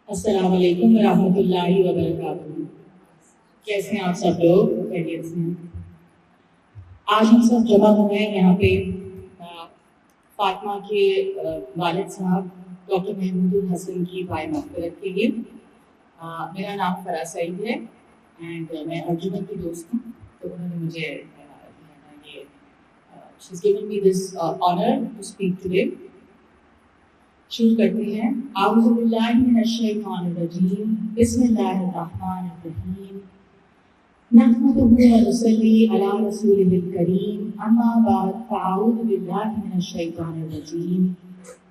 السلام علیکم ورحمۃ اللہ وبرکاتہ. کیسے ہیں آپ سب لوگ؟ خیریت سے ہیں؟ آج ہم سب جمع ہوئے ہیں یہاں پہ فاطمہ کے والد صاحب ڈاکٹر محمود الحسن کی پائے مغفرت کے لیے. میرا نام فراز سعید ہے اینڈ میں ارجمن کی دوست ہوں. تو انہوں نے مجھے یہ she's given me this honor to speak today. شروع کرتے ہیں. اعوذ باللہ من الشیطان الرجیم. بسم اللہ الرحمن الرحیم. نحمده ونصلی علی رسولہ الکریم. اما بعد فاعوذ باللہ من الشیطان الرجیم.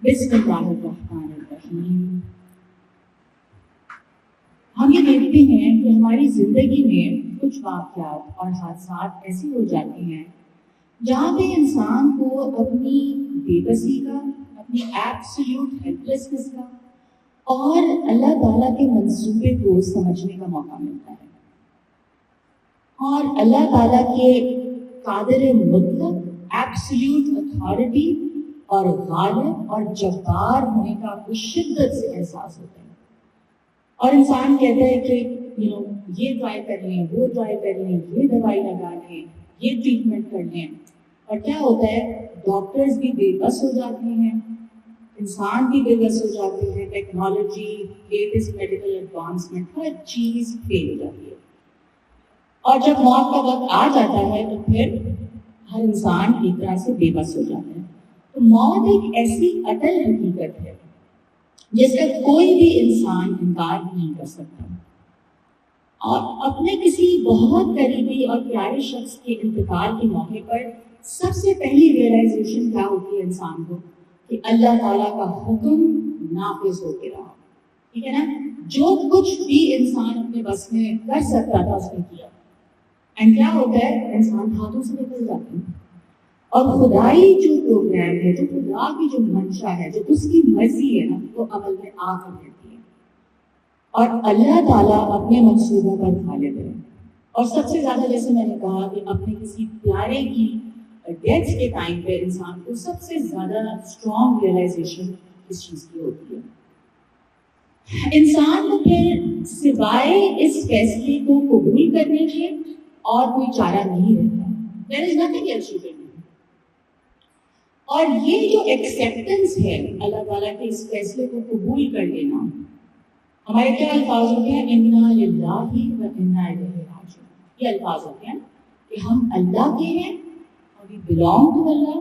بسم اللہ الرحمن الرحیم. ہم یہ دیکھتے ہیں کہ ہماری زندگی میں کچھ واقعات اور حادثات ایسے ہو جاتے ہیں جہاں پہ انسان کو اپنی بے بسی کا، اپنی ایبسلیوٹ ہیلپلیسنس کا اور اللہ تعالیٰ کے منصوبے کو سمجھنے کا موقع ملتا ہے، اور اللہ تعالیٰ کے قادر مطلق ایبسلیوٹ اتھارٹی اور غالب اور جبار ہونے کا کچھ شدت سے احساس ہوتا ہے. اور انسان کہتا ہے کہ یہ ٹرائی کر لیں، وہ ٹرائی کر لیں، یہ دوائی لگا لیں، یہ ٹریٹمنٹ کر لیں. اور کیا ہوتا ہے، ڈاکٹرز بھی بے بس ہو جاتے ہیں، انسان بھی بے بس ہو جاتے ہیں. ٹیکنالوجی، لیٹسٹ میڈیکل ایڈوانسمنٹ، ہر چیز فیل ہو جاتی ہے. اور جب موت کا وقت آ جاتا ہے تو پھر ہر انسان ایک طرح سے بے بس ہو جاتا ہے. تو موت ایک ایسی اٹل حقیقت ہے جس کا کوئی بھی انسان انکار نہیں کر سکتا. اور اپنے کسی بہت قریبی اور پیارے شخص کے انتقال کے موقع پر سب سے پہلی ریئلائزیشن کیا ہوتی ہے انسان کو، کہ اللہ تعالیٰ کا حکم نافذ ہو کے رہا. ٹھیک ہے نا؟ جو کچھ بھی انسان اپنے بس میں کر سکتا تھا اس نے کیا. اینڈ کیا ہوتا ہے، انسان ہاتھوں سے نکل جاتا ہے. اور خدائی جو پروگرام ہے، جو خدا کی جو منشا ہے، جو اس کی مرضی ہے نا، وہ عمل میں آ کر رہتی ہے. اور اللہ تعالیٰ اپنے منصوبوں پر غالب ہے. اور سب سے زیادہ جیسے میں نے کہا کہ اپنے کسی پیارے کی ڈیتھ کے ٹائم پہ انسان کو سب سے زیادہ اسٹرانگ ریئلائزیشن اس چیز کی ہوتی ہے. انسان کو پھر سوائے اس فیصلے کو قبول کرنے کے اور کوئی چارہ نہیں رہتا. There is nothing else you can do. اور یہ جو ایکسیپٹنس ہے اللہ تعالیٰ کے اس فیصلے کو قبول کر لینا، ہمارے کیا الفاظ ہوتے ہیں، انا للہ و انا الیہ راجعون. یہ الفاظ ہوتے ہیں کہ ہم اللہ کے ہیں، وی بلانگ ٹو اللہ،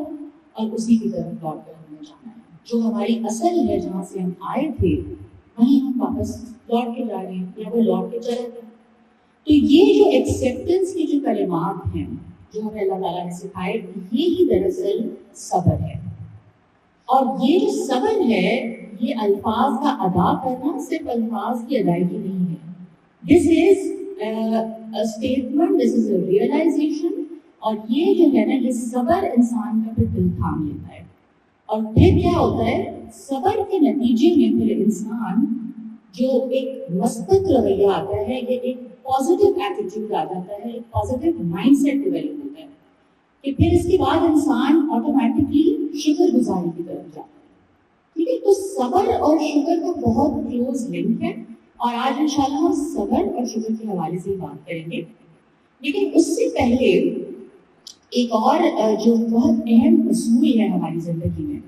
اور اسی کی طرف لوٹ کر ہمیں جانا ہے. جو ہماری اصل ہے، جہاں سے ہم آئے تھے وہیں ہم واپس لوٹ کے جا رہے ہیں، یا وہ لوٹ کے چلے گئے. تو یہ جو ایکسیپٹنس کی جو کلمات ہیں جو ہمیں اللہ تعالیٰ نے سکھائے، یہی دراصل صبر ہے. اور یہ جو صبر ہے، یہ الفاظ کا ادا کرنا صرف الفاظ کی ادائیگی نہیں ہے. This is a statement, this is a realisation. اور یہ جو ہے نا، یہ صبر انسان کا پھر دل تھام لیتا ہے. اور پھر کیا ہوتا ہے، صبر کے نتیجے میں پھر انسان جو ایک مثبت رویہ آتا ہے، یہ ایک پازیٹیو ایٹیٹیوڈ آ جاتا ہے، ایک پازیٹیو مائنڈ سیٹ ڈیولپ ہوتا ہے، کہ پھر اس کے بعد انسان آٹومیٹکلی شکر گزاری کی طرف جاتا ہے. ٹھیک ہے؟ تو صبر اور شکر کا بہت کلوز لنک ہے، اور آج انشاءاللہ ہم صبر اور شکر کے حوالے سے بات کریں گے. لیکن اس سے پہلے ایک اور جو بہت اہم اصول ہے ہماری زندگی میں،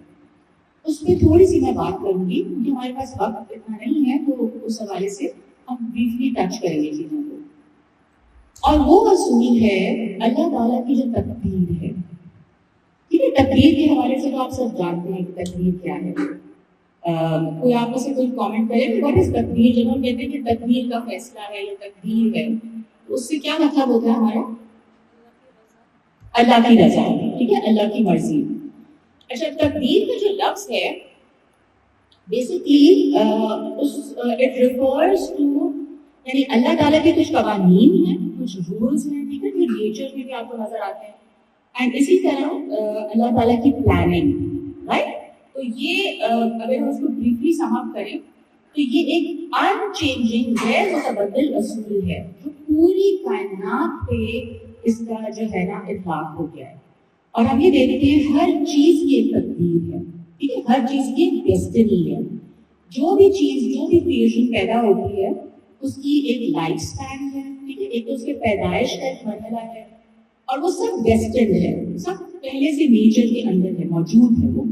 اس پہ تھوڑی سی میں بات کروں گی، کیونکہ ہمارے پاس وقت اتنا نہیں ہے، تو اس حوالے سے ہم بریفلی ٹچ کریں گے چیزوں کو. اور وہ اصول ہے اللہ تعالیٰ کی جو تقدیر ہے. ٹھیک ہے؟ تقدیر کے حوالے سے تو آپ سب جانتے ہیں کہ تقدیر کیا ہے. کوئی آپ میں سے کوئی کامنٹ کرے کہ واٹ از تقدیر؟ جب ہم کہتے ہیں کہ تقدیر کا فیصلہ ہے یا تقدیر ہے، تو اس سے کیا مطلب ہوتا ہے ہمارا؟ اللہ کی رضا. ٹھیک ہے؟ اللہ کی مرضی. اچھا، تقدیر کا جو لفظ ہے بیسکلی اٹ ریفرز ٹو، یعنی اللہ تعالیٰ کے کچھ قوانین ہیں، کچھ رولز ہیں، ٹھیک ہے، جو نیچر میں بھی آپ کو نظر آتے ہیں. اینڈ اسی طرح اللہ تعالیٰ کی پلاننگ، رائٹ. تو یہ اگر ہم اس کو بریفلی سم اپ کریں تو یہ ایک ان چینجنگ غیر متبدل اصول ہے جو پوری کائنات پہ اس کا جو ہے نا اطلاق ہو گیا ہے. اور ہم یہ دیکھتے ہیں ہر چیز کی ایک تقدیر ہے. ٹھیک ہے، ہر چیز کی ایک ڈیسٹنی ہے. جو بھی چیز جو بھی کریشن پیدا ہوتی ہے اس کی ایک لائف اسپین ہے، ٹھیک ہے، ایک تو اس کے پیدائش کا ایک مرحلہ ہے، اور وہ سب ڈیسٹنڈ ہے، سب پہلے سے نیچر کے اندر ہے، موجود ہے۔ وہ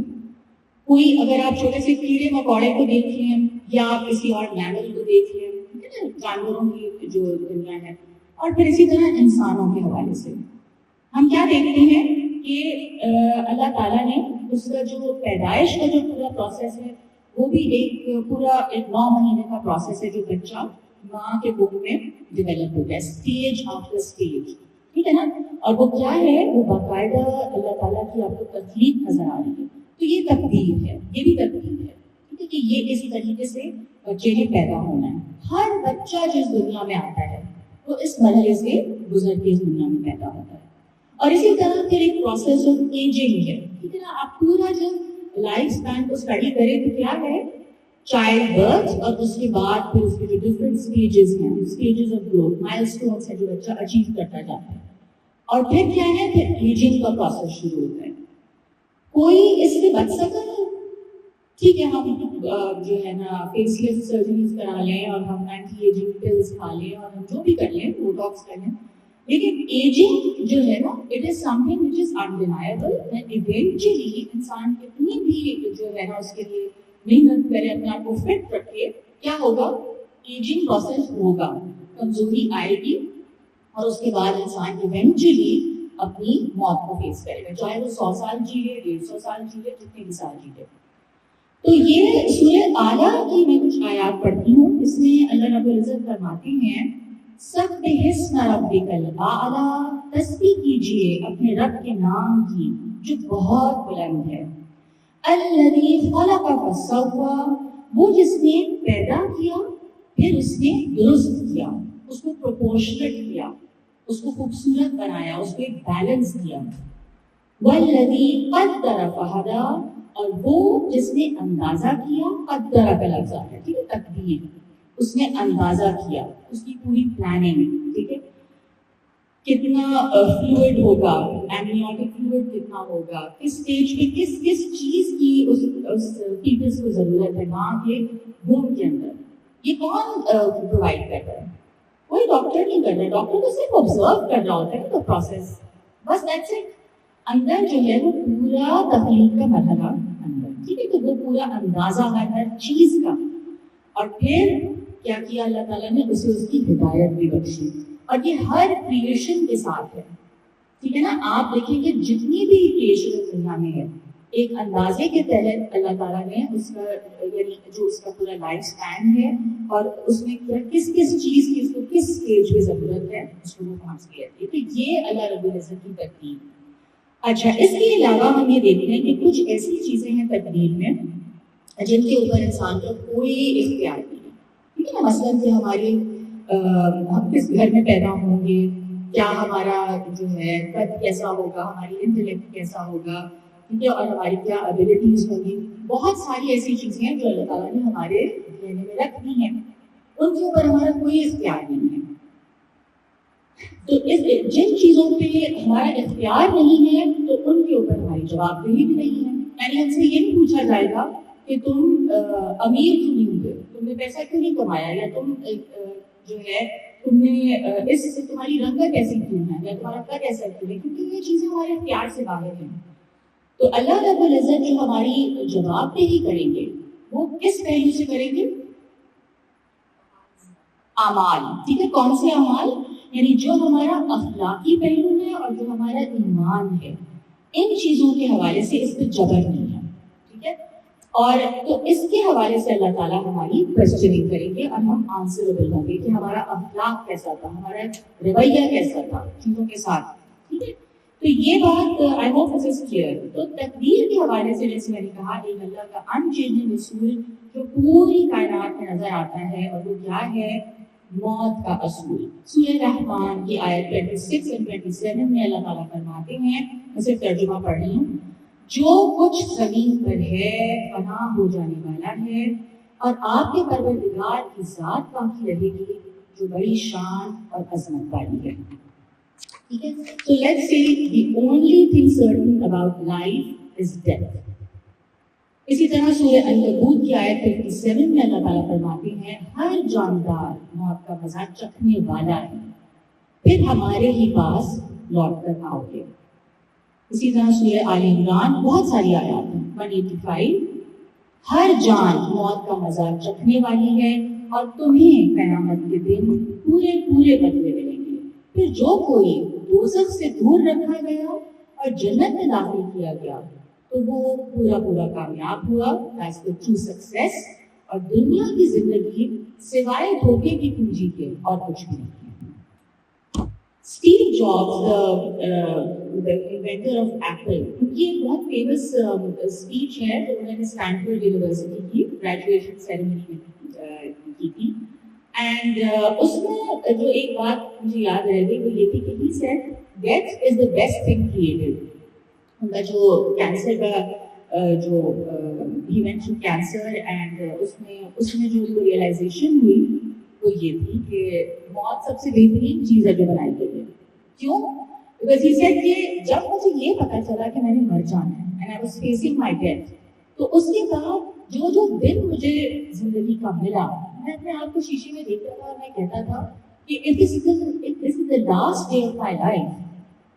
کوئی اگر آپ چھوٹے سے کیڑے مکوڑے کو دیکھ لیں یا آپ کسی اور میمل کو دیکھ لیں، جانوروں کی جو دنیا ہے، اور پھر اسی طرح انسانوں کے حوالے سے ہم کیا دیکھتے ہیں کہ اللہ تعالیٰ نے اس کا جو پیدائش کا جو پورا پروسیس ہے وہ بھی ایک پورا 9 مہینے کا پروسیس ہے، جو بچہ ماں کے بک میں ڈیولپ ہوتا ہے، اسٹیج آفٹر اسٹیج، ٹھیک ہے نا۔ اور وہ کیا ہے، وہ باقاعدہ اللہ تعالیٰ کی آپ کو تخلیق نظر آ رہی ہے، تو یہ تقدیر ہے، یہ بھی تقدیر ہے، ٹھیک ہے، کہ یہ اسی طریقے سے بچے نے پیدا ہونا ہے۔ ہر بچہ جس دنیا میں آتا ہے وہ اس مرحلے سے گزر کے اس دنیا میں پیدا ہوتا ہے، اور اسی طرح پھر ایک پروسیس آف ایجنگ ہے، ٹھیک ہے نا۔ آپ پورا جب لائف اسپین کو اسٹڈی کریں تو کیا ہے، چائلڈ برتھ، اور اس کے بعد پھر اس کے جو ڈفرینٹ اسٹیجز ہیں، اسٹیجز آف گروتھ، مائل اسٹونس ہے جو بچہ اچیو کرتا جاتا ہے، اور پھر کیا ہے، پھر ایجنگ کا پروسیس شروع ہوتا ہے۔ کوئی اس سے بچ سکتا ہے؟ ٹھیک ہے، ہم جو ہے نا فیس لفٹ سرجریز کرا لیں اور ہم اینٹی ایجنگ پلز کھا لیں اور ہم جو بھی کر لیں، بوٹاکس کر لیں، لیکن ایجنگ جو ہے نا it is some thing which is undeniable, and eventually انسان کتنی بھی جو ہے نا اس کے لیے محنت کرے، اپنے آپ کو فٹ رکھے، کیا ہوگا، ایجنگ پروسیس ہوگا، کمزوری آئے گی، اور اس کے بعد انسان ایونچولی اپنی موت کو فیس کرے گا، چاہے وہ 100 سال جیے، 150 سال جیے، جتنے بھی سال جیے۔ تو یہ سورۃ اعلیٰ کی میں کچھ آیات پڑھتی ہوں، اس میں اللہ رب العزت فرماتے ہیں، سبح اسم ربک الاعلیٰ، تسبیح کیجیے اپنے رب کے نام کی جو بہت بلند ہے، الذی خلق فسوی، وہ جس نے پیدا کیا پھر اس نے درست کیا، اس کو پروپورشنٹ کیا، اس کو خوبصورت بنایا، اس کو ایک بیلنس دیا، والذی قدر فہدی، اور وہ جس نے اندازہ کیا، قدر کا لفظ ہے، ٹھیک ہے، تقدیر، اس نے اندازہ کیا، اس کی پوری پلاننگ، ٹھیک ہے، کتنا فلوئڈ ہوگا، ایمنیوٹک فلوئڈ کتنا ہوگا، کس سٹیج پہ کس کس چیز کی اس فیٹس کو ضرورت ہے ماں کے وomb کے اندر، یہ کون پرووائڈ کر رہا ہے؟ کوئی ڈاکٹر نہیں کر رہا ہے، ڈاکٹر تو صرف آبزرو کر رہا ہوتا ہے نا پروسیس، بس دیٹس اٹ۔ اندر جو ہے وہ پورا تخلیق کا مرحلہ اندر، ٹھیک ہے، تو وہ پورا اندازہ ہے ہر چیز کا، اور پھر کیا کیا اللہ تعالیٰ نے، اسے اس کی ہدایت بھی بخشی، اور یہ ہر کریشن کے ساتھ ہے، ٹھیک ہے نا۔ آپ دیکھیں گے جتنی بھی کریشن دنیا میں ہے، ایک اندازے کے تحت اللہ تعالیٰ نے اس کا، یعنی جو اس کا پورا لائف اسپین ہے، اور اس میں کس کس چیز کی اس کو کس اسٹیج پہ ضرورت ہے، اس کو وہ پہنچ کے رہتی ہے، تو یہ اللہ رب العزت کی ترتیب۔ اچھا، اس کے علاوہ ہم یہ دیکھتے ہیں کہ کچھ ایسی چیزیں ہیں تقدیر میں جن کے اوپر انسان کا کوئی اختیار نہیں ہے، ٹھیک ہے نا۔ مثلاً کہ ہم کس گھر میں پیدا ہوں گے، کیا ہمارا جو ہے قد کیسا ہوگا، ہماری انٹلیکٹ کیسا ہوگا، ٹھیک ہے، اور ہماری کیا ابیلٹیز ہوں گی، بہت ساری ایسی چیزیں ہیں جو اللہ تعالیٰ نے ہمارے ذہن میں رکھ دی ہیں، ان کے اوپر ہمارا کوئی اختیار نہیں ہے۔ تو جن چیزوں پہ ہمارا اختیار نہیں ہے تو ان کے اوپر ہماری جواب دہی بھی نہیں ہے، یعنی ہم سے یہ نہیں پوچھا جائے گا کہ تم امیر کیوں نہیں ہوئے، تم نے پیسہ کیوں نہیں کمایا، یا تم جو ہے تم نے اس سے تمہاری رنگت ایسی کیوں ہے، یا تمہارا قد ایسا کیوں ہے، کیونکہ یہ چیزیں ہمارے اختیار سے باہر ہیں۔ تو اللہ رب العزت جو ہماری جواب دہی کریں گے وہ کس پہلو سے کریں گے، اعمال، ٹھیک ہے، کون سے اعمال، یعنی جو ہمارا اخلاقی پہلو ہے اور جو ہمارا ایمان ہے، ان چیزوں کے حوالے سے اس پہ جبر نہیں ہے، ٹھیک ہے، اور تو اس کے حوالے سے اللہ تعالیٰ ہماری کوسچننگ کریں گے اور ہم آنسربل ہوں گے کہ ہمارا اخلاق کیسا تھا، ہمارا رویہ کیسا تھا چیزوں کے ساتھ، ٹھیک ہے۔ تو یہ بات I hope it is clear. تو تقدیر کے حوالے سے جیسے میں نے کہا، ایک اللہ کا ان چینجنگ اصول جو پوری کائنات میں نظر آتا ہے، اور وہ کیا ہے، موت کا اصول۔ سورہ رحمان کی آیت 26 اور 27 میں اللہ تعالیٰ فرماتے ہیں، میں صرف ترجمہ پڑھ رہی ہوں، جو کچھ زمین پر ہے فنا ہو جانے والا ہے، اور آپ کے پروردگار کی ذات باقی رہے گی جو بڑی شان اور عظمت والی ہے، ٹھیک ہے۔ So let's say the only thing certain about life is death. اسی طرح سورہ عنکبوت کی آیت 57 میں اللہ تعالیٰ فرماتے ہیں ہر جاندار موت کا مزہ چکھنے والا ہے، پھر ہمارے ہی پاس لوٹ کر آؤ گے۔ اسی طرح سورہ آل عمران بہت ساری آیات ہیں 185، ہر جان موت کا مزہ چکھنے والی ہے اور تمہیں قیامت کے دن پورے پورے بدلے ملیں گے۔ پھر جو کوئی دوزخ سے دور رکھا گیا اور جنت میں داخل کیا گیا تو وہ پورا پورا کامیاب ہوا، that's the true success، اور دنیا کی زندگی سوائے دھوکے کی پونجی کے اور کچھ بھی نہیں۔ Steve jobs the inventor of Apple، یہ ایک بہت فیمس اسپیچ ہے جو انہوں نے اسٹینفورڈ یونیورسٹی کی گریجویشن سیریمنی میں کی تھی، اینڈ اس میں جو ایک بات مجھے یاد رہ گئی وہ یہ تھی کہ he said death is the best thing created۔ ان کا جو کینسر کا جو he went through cancer and اس میں جو ریئلائزیشن ہوئی وہ یہ تھی کہ موت سب سے بہترین چیز ہے جو بنائی گئی ہے۔ کیوں؟ Because he said کہ جب مجھے یہ پتا چلا کہ میں نے مر جانا ہے and I was facing my death، تو اس کے بعد جو جو دن مجھے زندگی کا ملا میں اپنے آپ کو شیشے میں دیکھتا تھا اور میں کہتا تھا کہ if this is the last day of my life,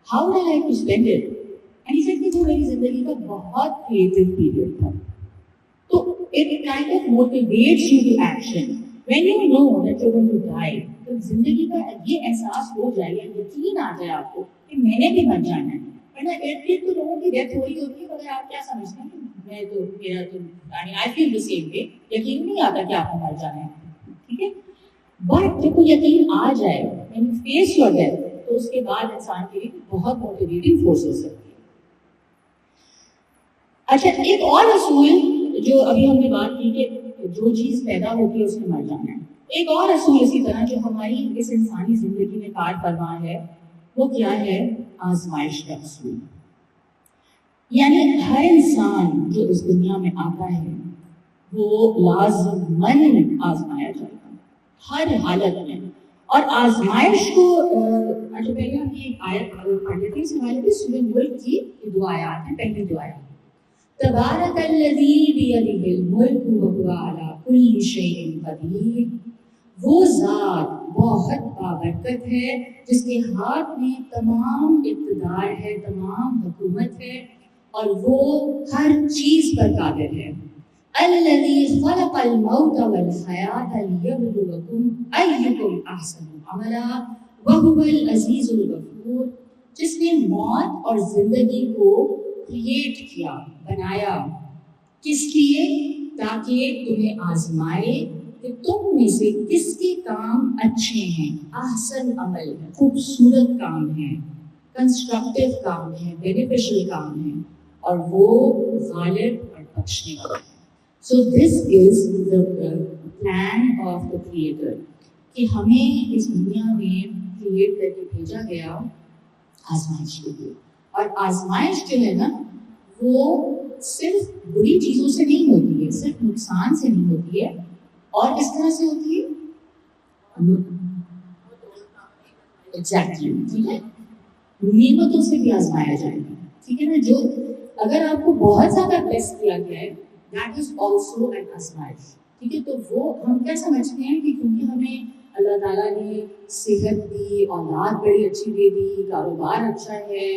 how would I like to spend it؟ And he said کہ وہ میری زندگی کا بہت creative period تھا۔ تو it kind of motivates you to action when you know that you're going to die۔ تو زندگی کا یہ احساس ہو جائے یا یقین آ جائے آپ کو کہ میں نے بھی مر جانا ہے، ورنہ ارد گرد تو لوگوں کی ڈیتھ ہو رہی ہوتی ہے مگر آپ کیا سمجھتے ہیں کہ میں تو میرا تو I feel the same way، یقین نہیں آتا کہ آپ کو مر جانا ہے، ٹھیک ہے۔ بٹ جب کوئی یقین آ جائے when you face your death تو اس کے بعد انسان کے لیے بہت موٹیویٹنگ فورس ہو سکتی ہے۔ اچھا، ایک اور اصول جو ابھی ہم نے بات کی کہ جو چیز پیدا ہوتی ہے اس میں مر جانا ہے، ایک اور اصول اسی طرح جو ہماری اس انسانی زندگی میں کار فرما ہے وہ کیا ہے؟ آزمائش کا اصول۔ یعنی ہر انسان جو اس دنیا میں آتا ہے وہ لازماً آزمایا جائے گا ہر حالت میں، اور آزمائش کو اچھا پہلے ہم ایک آیت پڑھ لیتے ہیں اس حوالے سے، سورہ ملک کی دو آیات ہیں۔ پہلی دو آیات تبارک الذی بیدہ الملک وہو علی کل شیء قدیر، وہ ذات بہت بابرکت ہے جس کے ہاتھ میں تمام اقتدار ہے، تمام حکومت ہے، اور وہ ہر چیز پر قادر ہے۔ الذی خلق الموت والحیاۃ لیبلوکم ایکم احسن عملا وہو العزیز الغفور، جس نے موت اور زندگی کو کریٹ کیا، بنایا، کس لیے؟ تاکہ تمہیں آزمائے کہ تم میں سے کس کے کام اچھے ہیں، احسن عمل ہے، خوبصورت کام ہے، کنسٹرکٹیو کام ہے، بینیفیشل کام ہے، اور وہ غالب اور بخشنے والا ہے۔ So this is the plan of the creator, کہ ہمیں اس دنیا میں کریٹ کر کے بھیجا گیا آزمائش کے لیے، اور آزمائش جو ہے نا وہ صرف بری چیزوں سے نہیں ہوتی ہے، صرف نقصان سے نہیں ہوتی ہے، اور کس طرح سے ہوتی ہے؟ ایگزیکٹلی، ٹھیک ہے، نعمتوں سے بھی آزمایا جائے گا، ٹھیک ہے نا۔ جو اگر آپ کو بہت زیادہ ٹیسٹ کیا گیا ہے دیٹ از آلسو این آزمائش، ٹھیک ہے۔ تو وہ ہم کیا سمجھتے ہیں کہ کیونکہ ہمیں اللہ تعالیٰ نے صحت دی، اولاد بڑی اچھی دے دی، کاروبار اچھا ہے،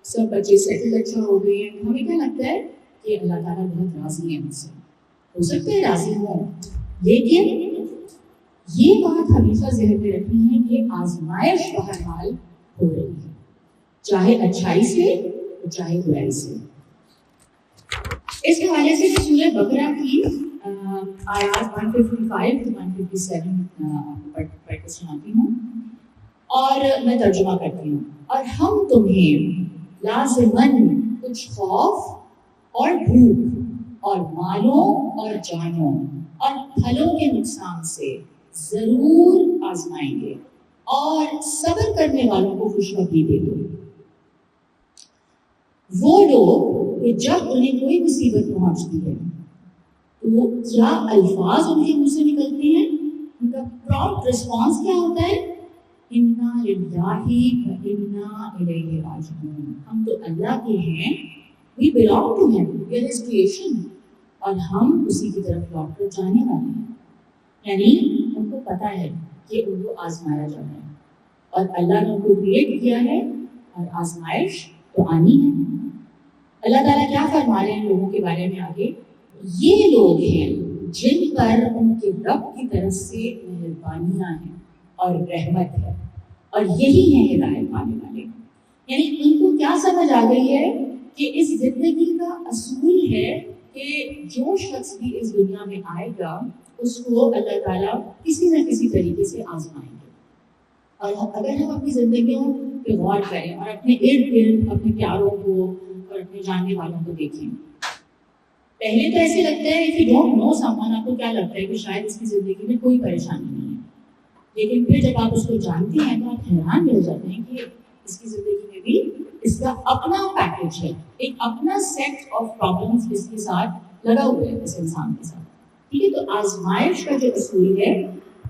سب بچے سیٹل اچھا ہو گئے ہیں، ہمیں کیا لگتا ہے کہ اللہ تعالیٰ بہت راضی ہے مجھ سے۔ ہو سکتا ہے راضی ہوں، لیکن یہ بات ہمیشہ ذہن میں رکھنی ہے کہ آزمائش بہرحال ہو رہی ہے، چاہے اچھائی سے چاہے برائی سے۔ اس حوالے سے سورہ بقرہ کی آیات 155 to 157 پڑھ کے سناتی ہوں اور میں ترجمہ کرتی ہوں۔ اور ہم تمہیں لازماً کچھ خوف اور بھوک اور مالوں اور جانوں اور پھلوں کے نقصان سے ضرور آزمائیں گے، اور صبر کرنے والوں کو خوشخبری دے دو۔ وہ لوگ کہ جب انہیں کوئی مصیبت پہنچتی ہے تو کیا الفاظ ان کے منہ سے نکلتے ہیں، ان کا پراپٹ رسپانس کیا ہوتا ہے؟ انا للہ و انا الیہ راجعون، ہم تو اللہ کے ہیں، we belong to him, we are his creation، اور ہم اسی کی طرف لوٹ کر جانے والے ہیں. یعنی ان کو پتہ ہے کہ ان کو آزمایا جانا ہے اور اللہ نے ان کو کریٹ کیا ہے اور آزمائش تو آنی ہے. اللہ تعالیٰ کیا فرما رہے ہیں لوگوں کے بارے میں آگے؟ یہ لوگ ہیں جن پر ان کے رب کی طرف سے مہربانیاں ہیں اور رحمت ہے اور یہی ہیں ہدایت پانے والے. یعنی ان کو کیا سمجھ آ گئی ہے کہ اس زندگی کا اصول ہے کہ جو شخص بھی اس دنیا میں آئے گا اس کو اللہ تعالیٰ کسی نہ کسی طریقے سے آزمائیں گے. اور اگر ہم اپنی زندگیوں پہ غور کریں اور اپنے ارد گرد اپنے پیاروں کو اور اپنے جاننے والوں کو دیکھیں, پہلے تو ایسے لگتا ہے کہ ڈونٹ نو سم آپ کو کیا لگتا ہے کہ شاید اس کی زندگی میں کوئی پریشانی نہیں ہے, لیکن پھر جب آپ اس کو جانتے ہیں تو آپ حیران رہ جاتے ہیں کہ اس کی زندگی میں بھی اس کا اپنا پیکیج ہے, ایک اپنا سیٹ آف پرابلمس اس کے ساتھ لگا ہوا ہے اس انسان کے ساتھ. ٹھیک ہے, تو آزمائش کا جو اصول ہے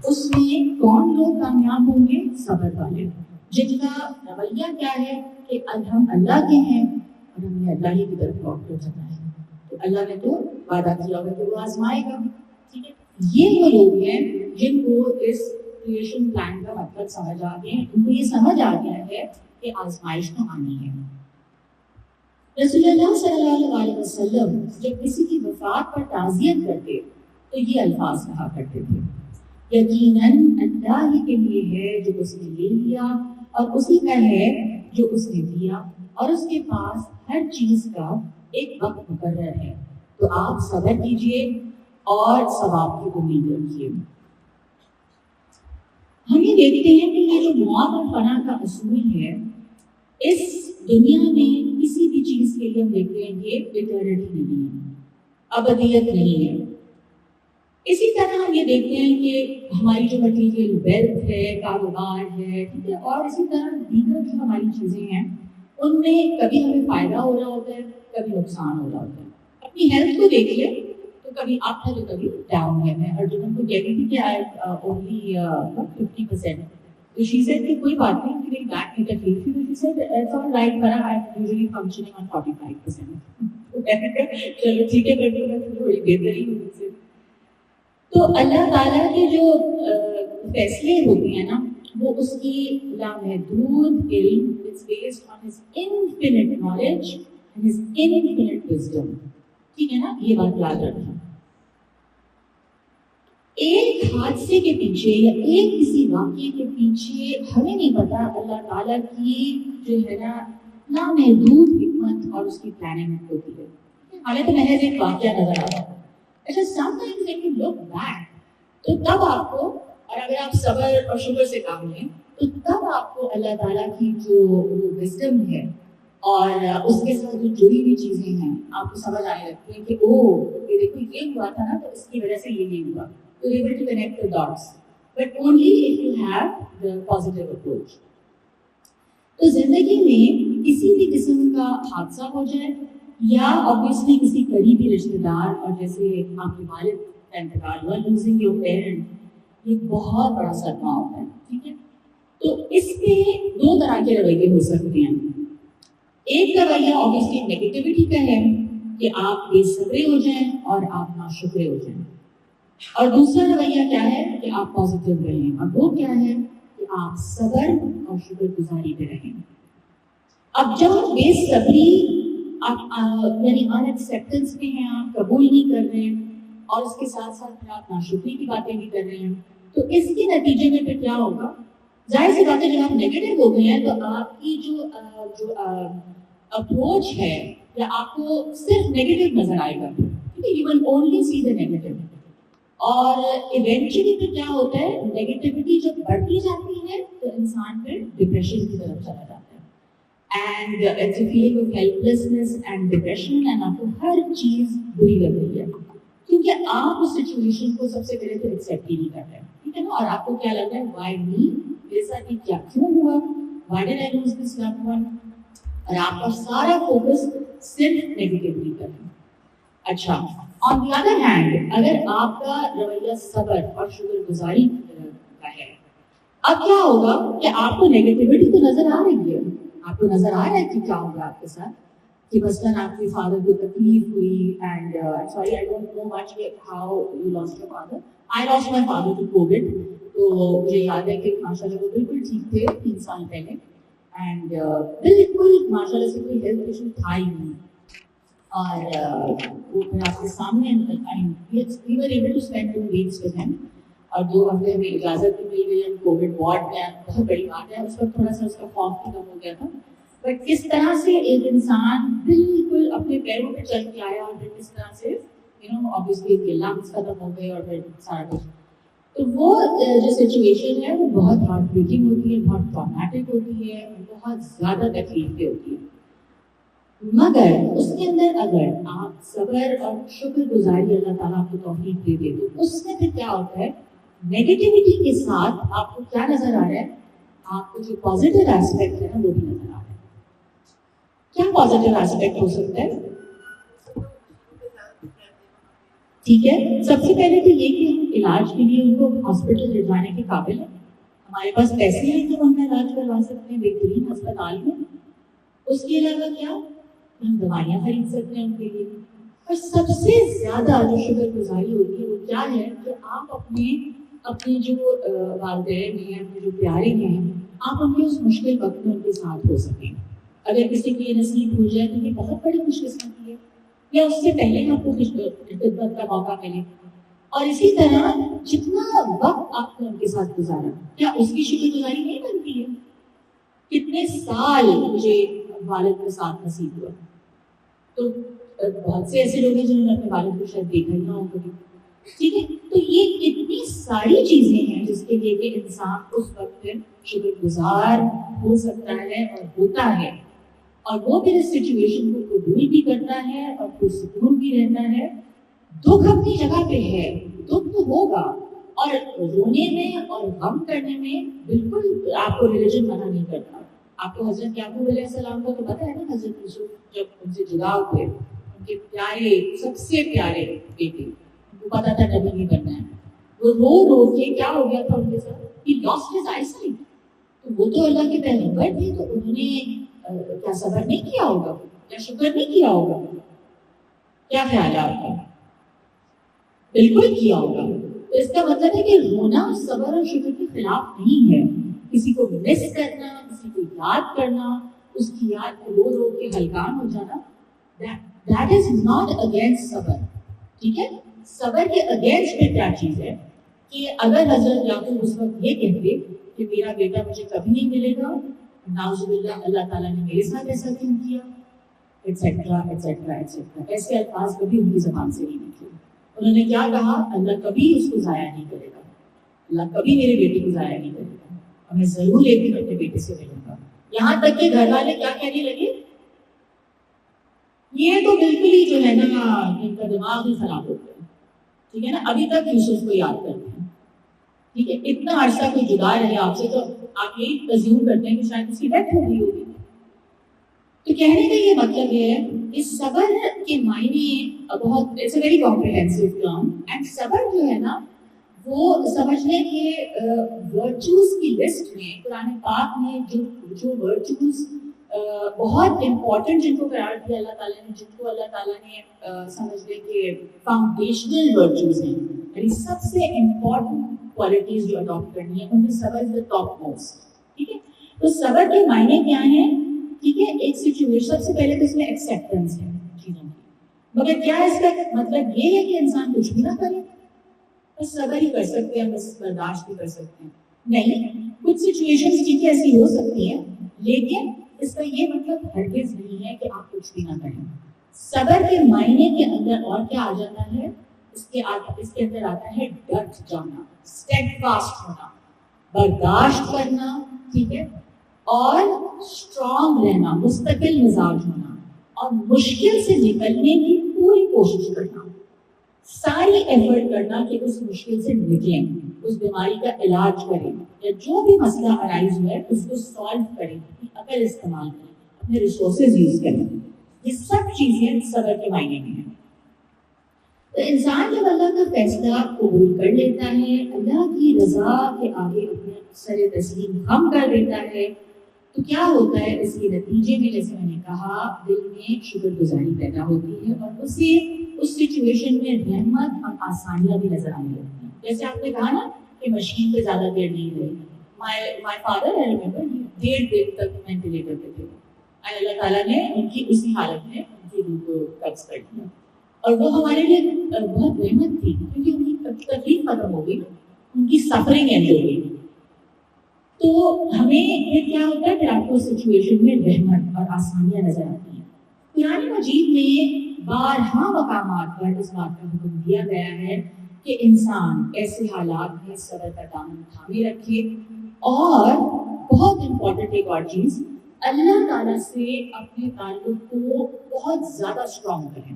اس میں کون لوگ کامیاب ہوں گے؟ صبر والے, جن کا رویہ کیا ہے کہ ہم اللہ کے ہیں اور ہمیں اللہ ہی کی طرف لوٹ کر جانا ہے. تو اللہ نے تو وعدہ کیا ہوگا کہ وہ آزمائے گا. ٹھیک ہے, یہ وہ لوگ ہیں جن کو اس کریشن پلان کا مطلب سمجھ آ گیا ہے, ان کو یہ سمجھ آ گیا ہے کہ آزمائش تو آنی ہے. رسول اللہ صلی اللہ علیہ وسلم جب کسی کی وفات پر تعزیت کرتے تو یہ الفاظ کہا کرتے تھے, یقیناً اللہ ہی کے لیے ہے جو اس نے لے لیا اور اسی کا ہے جو اس نے دیا, اور اس کے پاس ہر چیز کا ایک وقت مقرر ہے, تو آپ صبر کیجیے اور ثواب کی امید رکھیے. ہم یہ دیکھتے ہیں کہ یہ جو موت اور فنا کا اصول ہے اس دنیا میں کسی بھی چیز کے لیے ہم دیکھتے ہیں کہ ایٹرنٹی نہیں ہے, ابدیت نہیں ہے. اسی طرح ہم یہ دیکھتے ہیں کہ ہماری جو مٹیریل ویلتھ ہے, کاروبار ہے, ٹھیک ہے, اور اسی طرح دیگر جو ہماری چیزیں ہیں ان میں کبھی ہمیں فائدہ ہو رہا ہوتا ہے, کبھی نقصان ہو رہا ہوتا ہے. اپنی ہیلتھ کو دیکھ لیں تو کبھی اپ ہے تو کبھی ڈاؤن ہے. میں ارجن کو کہتی تھی کہ اونلی 50%, تو شی سیڈ کہ کوئی بات نہیں, کہ میری بیک میں تکلیف تھی, تو she said it's all right, پر I am usually functioning on 45%. چلو ٹھیک ہے, میں تھوڑی بہتری ہوئی سے. تو اللہ تعالیٰ کے جو فیصلے ہوتے ہیں نا وہ اس کی لامحدود علم, it's based on his infinite knowledge and his infinite wisdom. ٹھیک ہے نا, یہ بات یاد رکھنا. ایک حادثے کے پیچھے یا ایک کسی واقعے کے پیچھے ہمیں نہیں پتا اللہ تعالیٰ کی جو ہے نا لامحدود حکمت اور اس کی پلاننگ ہوتی ہے. حالانکہ محض ایک واقعہ نظر آتا ہے. اچھا, sometimes when you look back تو تب آپ کو, اور اگر آپ صبر اور شکر سے کام لیں تو تب آپ کو اللہ تعالیٰ کی جو وزڈم ہے اور اس کے ساتھ جو جڑی ہوئی چیزیں ہیں آپ کو سمجھ آنے لگتی ہیں کہ یہ دیکھو یہ ہوا تھا نا, تو اس کی وجہ سے یہ ہوا. تو able to connect the dots, but only if you have the positive approach. تو زندگی میں کسی بھی قسم کا حادثہ ہو جائے یا obviously کسی قریبی رشتے دار, اور جیسے آپ کے والد کا انتقال ہوا, losing your parent, یہ بہت بڑا صدمہ ہوتا ہے. ٹھیک ہے, تو اس پہ دو طرح کے رویے ہو سکتے ہیں. ایک رویہ obviously نیگیٹیوٹی کا ہے کہ آپ بے صبرے ہو جائیں اور آپ ناشکرے ہو جائیں, اور دوسرا رویہ کیا ہے کہ آپ پازیٹیو رہیں, اور وہ کیا ہے کہ آپ صبر اور شکر گزاری پہ رہیں. اب جب بے صبری آپ یعنی ان ایکسیپٹنس میں ہیں, آپ قبول نہیں کر رہے ہیں, اور اس کے ساتھ ساتھ پھر آپ ناشکری کی باتیں بھی کر رہے ہیں, تو اس کے نتیجے میں پھر کیا ہوگا؟ ظاہر سی بات ہے جب آپ نیگیٹو ہو گئے ہیں تو آپ کی جو اپروچ ہے یا آپ کو صرف نیگیٹو نظر آئے گا. You will only see the negative, اور ایونچولی پھر کیا ہوتا ہے, نیگیٹیوٹی جب بڑھتی جاتی ہے تو انسان پھر ڈپریشن کی طرف چلا جاتا ہے. And it's a feeling of helplessness and depression, and آپ کو ہر چیز بری لگ رہی ہے کیونکہ آپ اس سچویشن کو سب سے پہلے تو ایکسیپٹ ہی نہیں کر رہے. ٹھیک ہے نا, اور آپ کو کیا لگتا ہے why me, میرے ساتھ یہ کیا کیوں ہوا, why did I lose this loved one, اور آپ کا سارا فوکس صرف نیگیٹیوٹی پر ہے. اچھا, on the other hand اگر آپ کا رویہ صبر اور شکر گزاری کا ہے, اب کیا ہوگا کہ آپ کو نیگیٹیوٹی تو نظر آ رہی ہے, آپ کو نظر آ رہا ہے کہ کیا ہوگا آپ کے ساتھ, کہ مثلاً آپ کے فادر کو تکلیف ہوئی and sorry I don't know much how you lost your father. I lost my father to COVID. تو مجھے یاد ہے کہ ماشاء اللہ وہ بالکل ٹھیک تھے 3 سال پہلے اینڈ بالکل ماشاء اللہ سے کوئی ہیلتھ ایشو تھا ہی نہیں. اور وہ پھر آپ کے سامنے we were able to spend 2 weeks with him. اور 2 ہفتے میں اجازت بھی مل گئی ہے کووڈ وارڈ میں. بہت بڑی بات ہے. اس وقت تھوڑا سا اس کا خوف ختم ہو گیا تھا. بٹ کس طرح سے ایک انسان بالکل اپنے پیروں پہ چل کے آیا اور پھر کس طرح سے obviously کے لنگس ختم ہو گئے اور پھر سارا کچھ. تو وہ جو سچویشن ہے وہ بہت ہارٹ بریکنگ ہوتی ہے, بہت ٹرامیٹک ہوتی ہے, بہت زیادہ تکلیف دہ ہوتی ہے. مگر اس کے اندر اگر آپ صبر اور شکر گزاری اللہ تعالیٰ آپ کو توفیق دے دے تو اس میں پھر کیا ہوتا ہے, نیگیٹیوٹی کے ساتھ آپ کو کیا نظر آ رہا ہے, آپ کو جو پازیٹیو ایسپیکٹ ہے نا وہ بھی نظر آ رہا ہے. کیا پازیٹیو ایسپیکٹ ہو سکتا ہے؟ ٹھیک ہے, سب سے پہلے تو یہ کہ ہم علاج کے لیے ان کو ہاسپٹل لے جانے کے قابل ہیں, ہمارے پاس پیسے ہیں کہ ہم علاج کروا سکتے ہیں بہترین ہسپتال میں. اس کے علاوہ کیا, ہم دوائیاں خرید سکتے ہیں ان کے لیے. اور سب سے زیادہ جو شکر گزاری ہوتی ہے وہ کیا ہے کہ آپ اپنے جو والدین ہیں, اپنے جو پیارے ہیں, آپ ان کے اس مشکل وقت میں ان کے ساتھ ہو سکیں. اگر کسی کی یہ نصیب ہو جائے تو یہ بہت بڑی خوش قسمتی ہے, یا اس سے پہلے آپ کو خدمت کا موقع ملے. اور اسی طرح جتنا وقت آپ نے ان کے ساتھ گزارا, کیا اس کی شکر گزاری نہیں بنتی ہے؟ کتنے سال مجھے والد کے ساتھ نصیب ہوا, تو بہت سے ایسے لوگ ہیں جنہوں نے اپنے والد کو شاید دیکھا ہی نہ ہو کبھی. ٹھیک ہے, تو یہ کتنی ساری چیزیں ہیں جس کے لیے کہ انسان اس وقت شکر گزار ہو سکتا ہے اور ہوتا ہے, اور وہ پھر اس سچویشن کو قبول بھی کرتا ہے اور پرسکون بھی رہتا ہے. دکھ اپنی جگہ پہ ہے, دکھ تو ہوگا, اور رونے میں اور غم کرنے میں بالکل آپ کو ریلیجن منع نہیں کرتا. آپ کو حضرت یعقوب علیہ السلام کو تو پتہ ہے نا, حضرت یوسف جب ان سے جدا ہوئے, ان کے پیارے سب سے پیارے بیٹے, ان کو پتا تھا نبی نہیں بننا ہے, وہ رو کے کیا ہو گیا تھا ان کے ساتھ, he lost his eyesight. تو وہ تو اللہ کے پیغمبر تھے, تو انہوں نے کیا صبر نہیں کیا ہوگا, کیا شکر نہیں کیا ہوگا؟ کیا خیال ہے آپ کا؟ بالکل کیا ہوگا. تو اس کا مطلب ہے کہ رونا صبر اور شکر کے خلاف نہیں ہے. کسی کو مس کرنا, کسی کو یاد کرنا, اس کی یاد کو رو رو کے ہلکان ہو جانا, that is not against صبر. ٹھیک ہے, صبر کے اگینسٹ پہ کیا چیز ہے کہ اگر حضرت یعقوب اس وقت یہ کہتے کہ میرا بیٹا مجھے کبھی نہیں ملے گا, نعوذ باللہ اللہ تعالیٰ نے میرے ساتھ ایسا کیوں کیا, ایٹسیٹرا ایٹسیٹرا ایٹسیٹرا, ایسے الفاظ کبھی ان کی زبان سے نہیں نکلے. انہوں نے کیا کہا, اللہ کبھی اس کو ضائع نہیں کرے گا, اللہ کبھی میرے بیٹے کو ضائع نہیں کرے گا, اور میں ضرور ایک دن اپنے بیٹے سے ملوں گا. یہاں تک کہ گھر والے کیا کہنے لگے, یہ تو بالکل ہی جو ہے نا ان کا دماغ ہی خراب ہو گیا. ٹھیک ہے نا, ابھی تک یوسف کو یاد کرتے ہیں. ٹھیک ہے, اتنا عرصہ کوئی جدا رہے آپ سے تو آپ یہی تزیوم کرتے ہیں کہ شاید اس کی ڈیتھ ہو گئی ہوگی. تو کہنے کا یہ مطلب یہ ہے کہ صبر کے معنی بہت, it's a very comprehensive term, and صبر جو ہے نا وہ سمجھنے کے ورچوز کی لسٹ میں قرآن پاک میں جو ورچوز بہت امپورٹنٹ جن کو قرار دیا اللہ تعالیٰ نے, جن کو اللہ تعالیٰ نے سمجھ لیں کہ فاؤنڈیشنل ورچوز ہیں, یعنی سب سے امپورٹنٹ کوالٹیز جو اڈاپٹ کرنی ہے, ان میں صبر از دا ٹاپ موسٹ. ٹھیک ہے, تو صبر کے معنی کیا ہیں؟ ٹھیک ہے, ایک سچویشن, سب سے پہلے تو اس میں ایکسیپٹنس ہے چیزوں کی, مگر کیا اس کا مطلب یہ ہے کہ انسان کچھ بھی نہ کرے, بس صبر ہی کر سکتے ہیں, بس برداشت بھی کر سکتے ہیں؟ نہیں, کچھ سچویشنز ٹھیک ہے ایسی ہو سکتی ہیں, لیکن اس کا یہ مطلب ہرگز نہیں ہے کہ آپ کچھ بھی نہ کریں. صبر کے معنی کے اندر اور کیا آ جاتا ہے, اس کے اندر آتا ہے ڈٹ جانا, اسٹیڈ فاسٹ ہونا, برداشت کرنا. ٹھیک ہے, اور اسٹرانگ رہنا, مستقل مزاج ہونا, اور مشکل سے نکلنے کی پوری کوشش کرنا, ساری ایفرٹ کرنا کہ اس مشکل سے نکلیں, اس بیماری کا علاج کریں, یا جو بھی مسئلہ ارائز ہوا ہے اس کو سالو کریں, اپنی عقل استعمال کریں, اپنے ریسورسز یوز کریں. یہ سب چیزیں صبر کے معنی میں ہیں. تو انسان جب اللہ کا فیصلہ قبول کر لیتا ہے, اللہ کی رضا کے آگے اپنے سر تسلیم خم کر دیتا ہے, تو کیا ہوتا ہے اس کے نتیجے میں، جیسے میں نے کہا، دل میں شکر گزاری پیدا ہوتی ہے اور اسے اس سچویشن میں رحمت اور آسانیاں بھی نظر آنے لگتی ہیں. جیسے آپ نے کہا نا کہ مشین پہ زیادہ دیر نہیں رہی. مائی فادر آئی ریمبر 1.5 دن تک وینٹیلیٹر پہ تھے، اللہ تعالیٰ نے ان کی اسی حالت میں ان کی روح کو قبض کر دیا. اور وہ ہمارے لیے بہت رحمت تھی کیونکہ ان کی تکلیف ختم ہو گئی، ان کی سفرنگ اینڈ ہو گئی. تو ہمیں پھر کیا ہوتا ہے کہ آپ کو سچویشن میں رحمت اور آسانیاں نظر آتی ہیں. قرآن مجید میں بارہا مقامات پر اس بات کا حکم دیا گیا ہے کہ انسان ایسے حالات میں صبر کا دامن تھامے رکھے، اور بہت امپورٹنٹ ایک اور چیز، اللہ تعالیٰ سے اپنے تعلق کو بہت زیادہ اسٹرانگ کریں.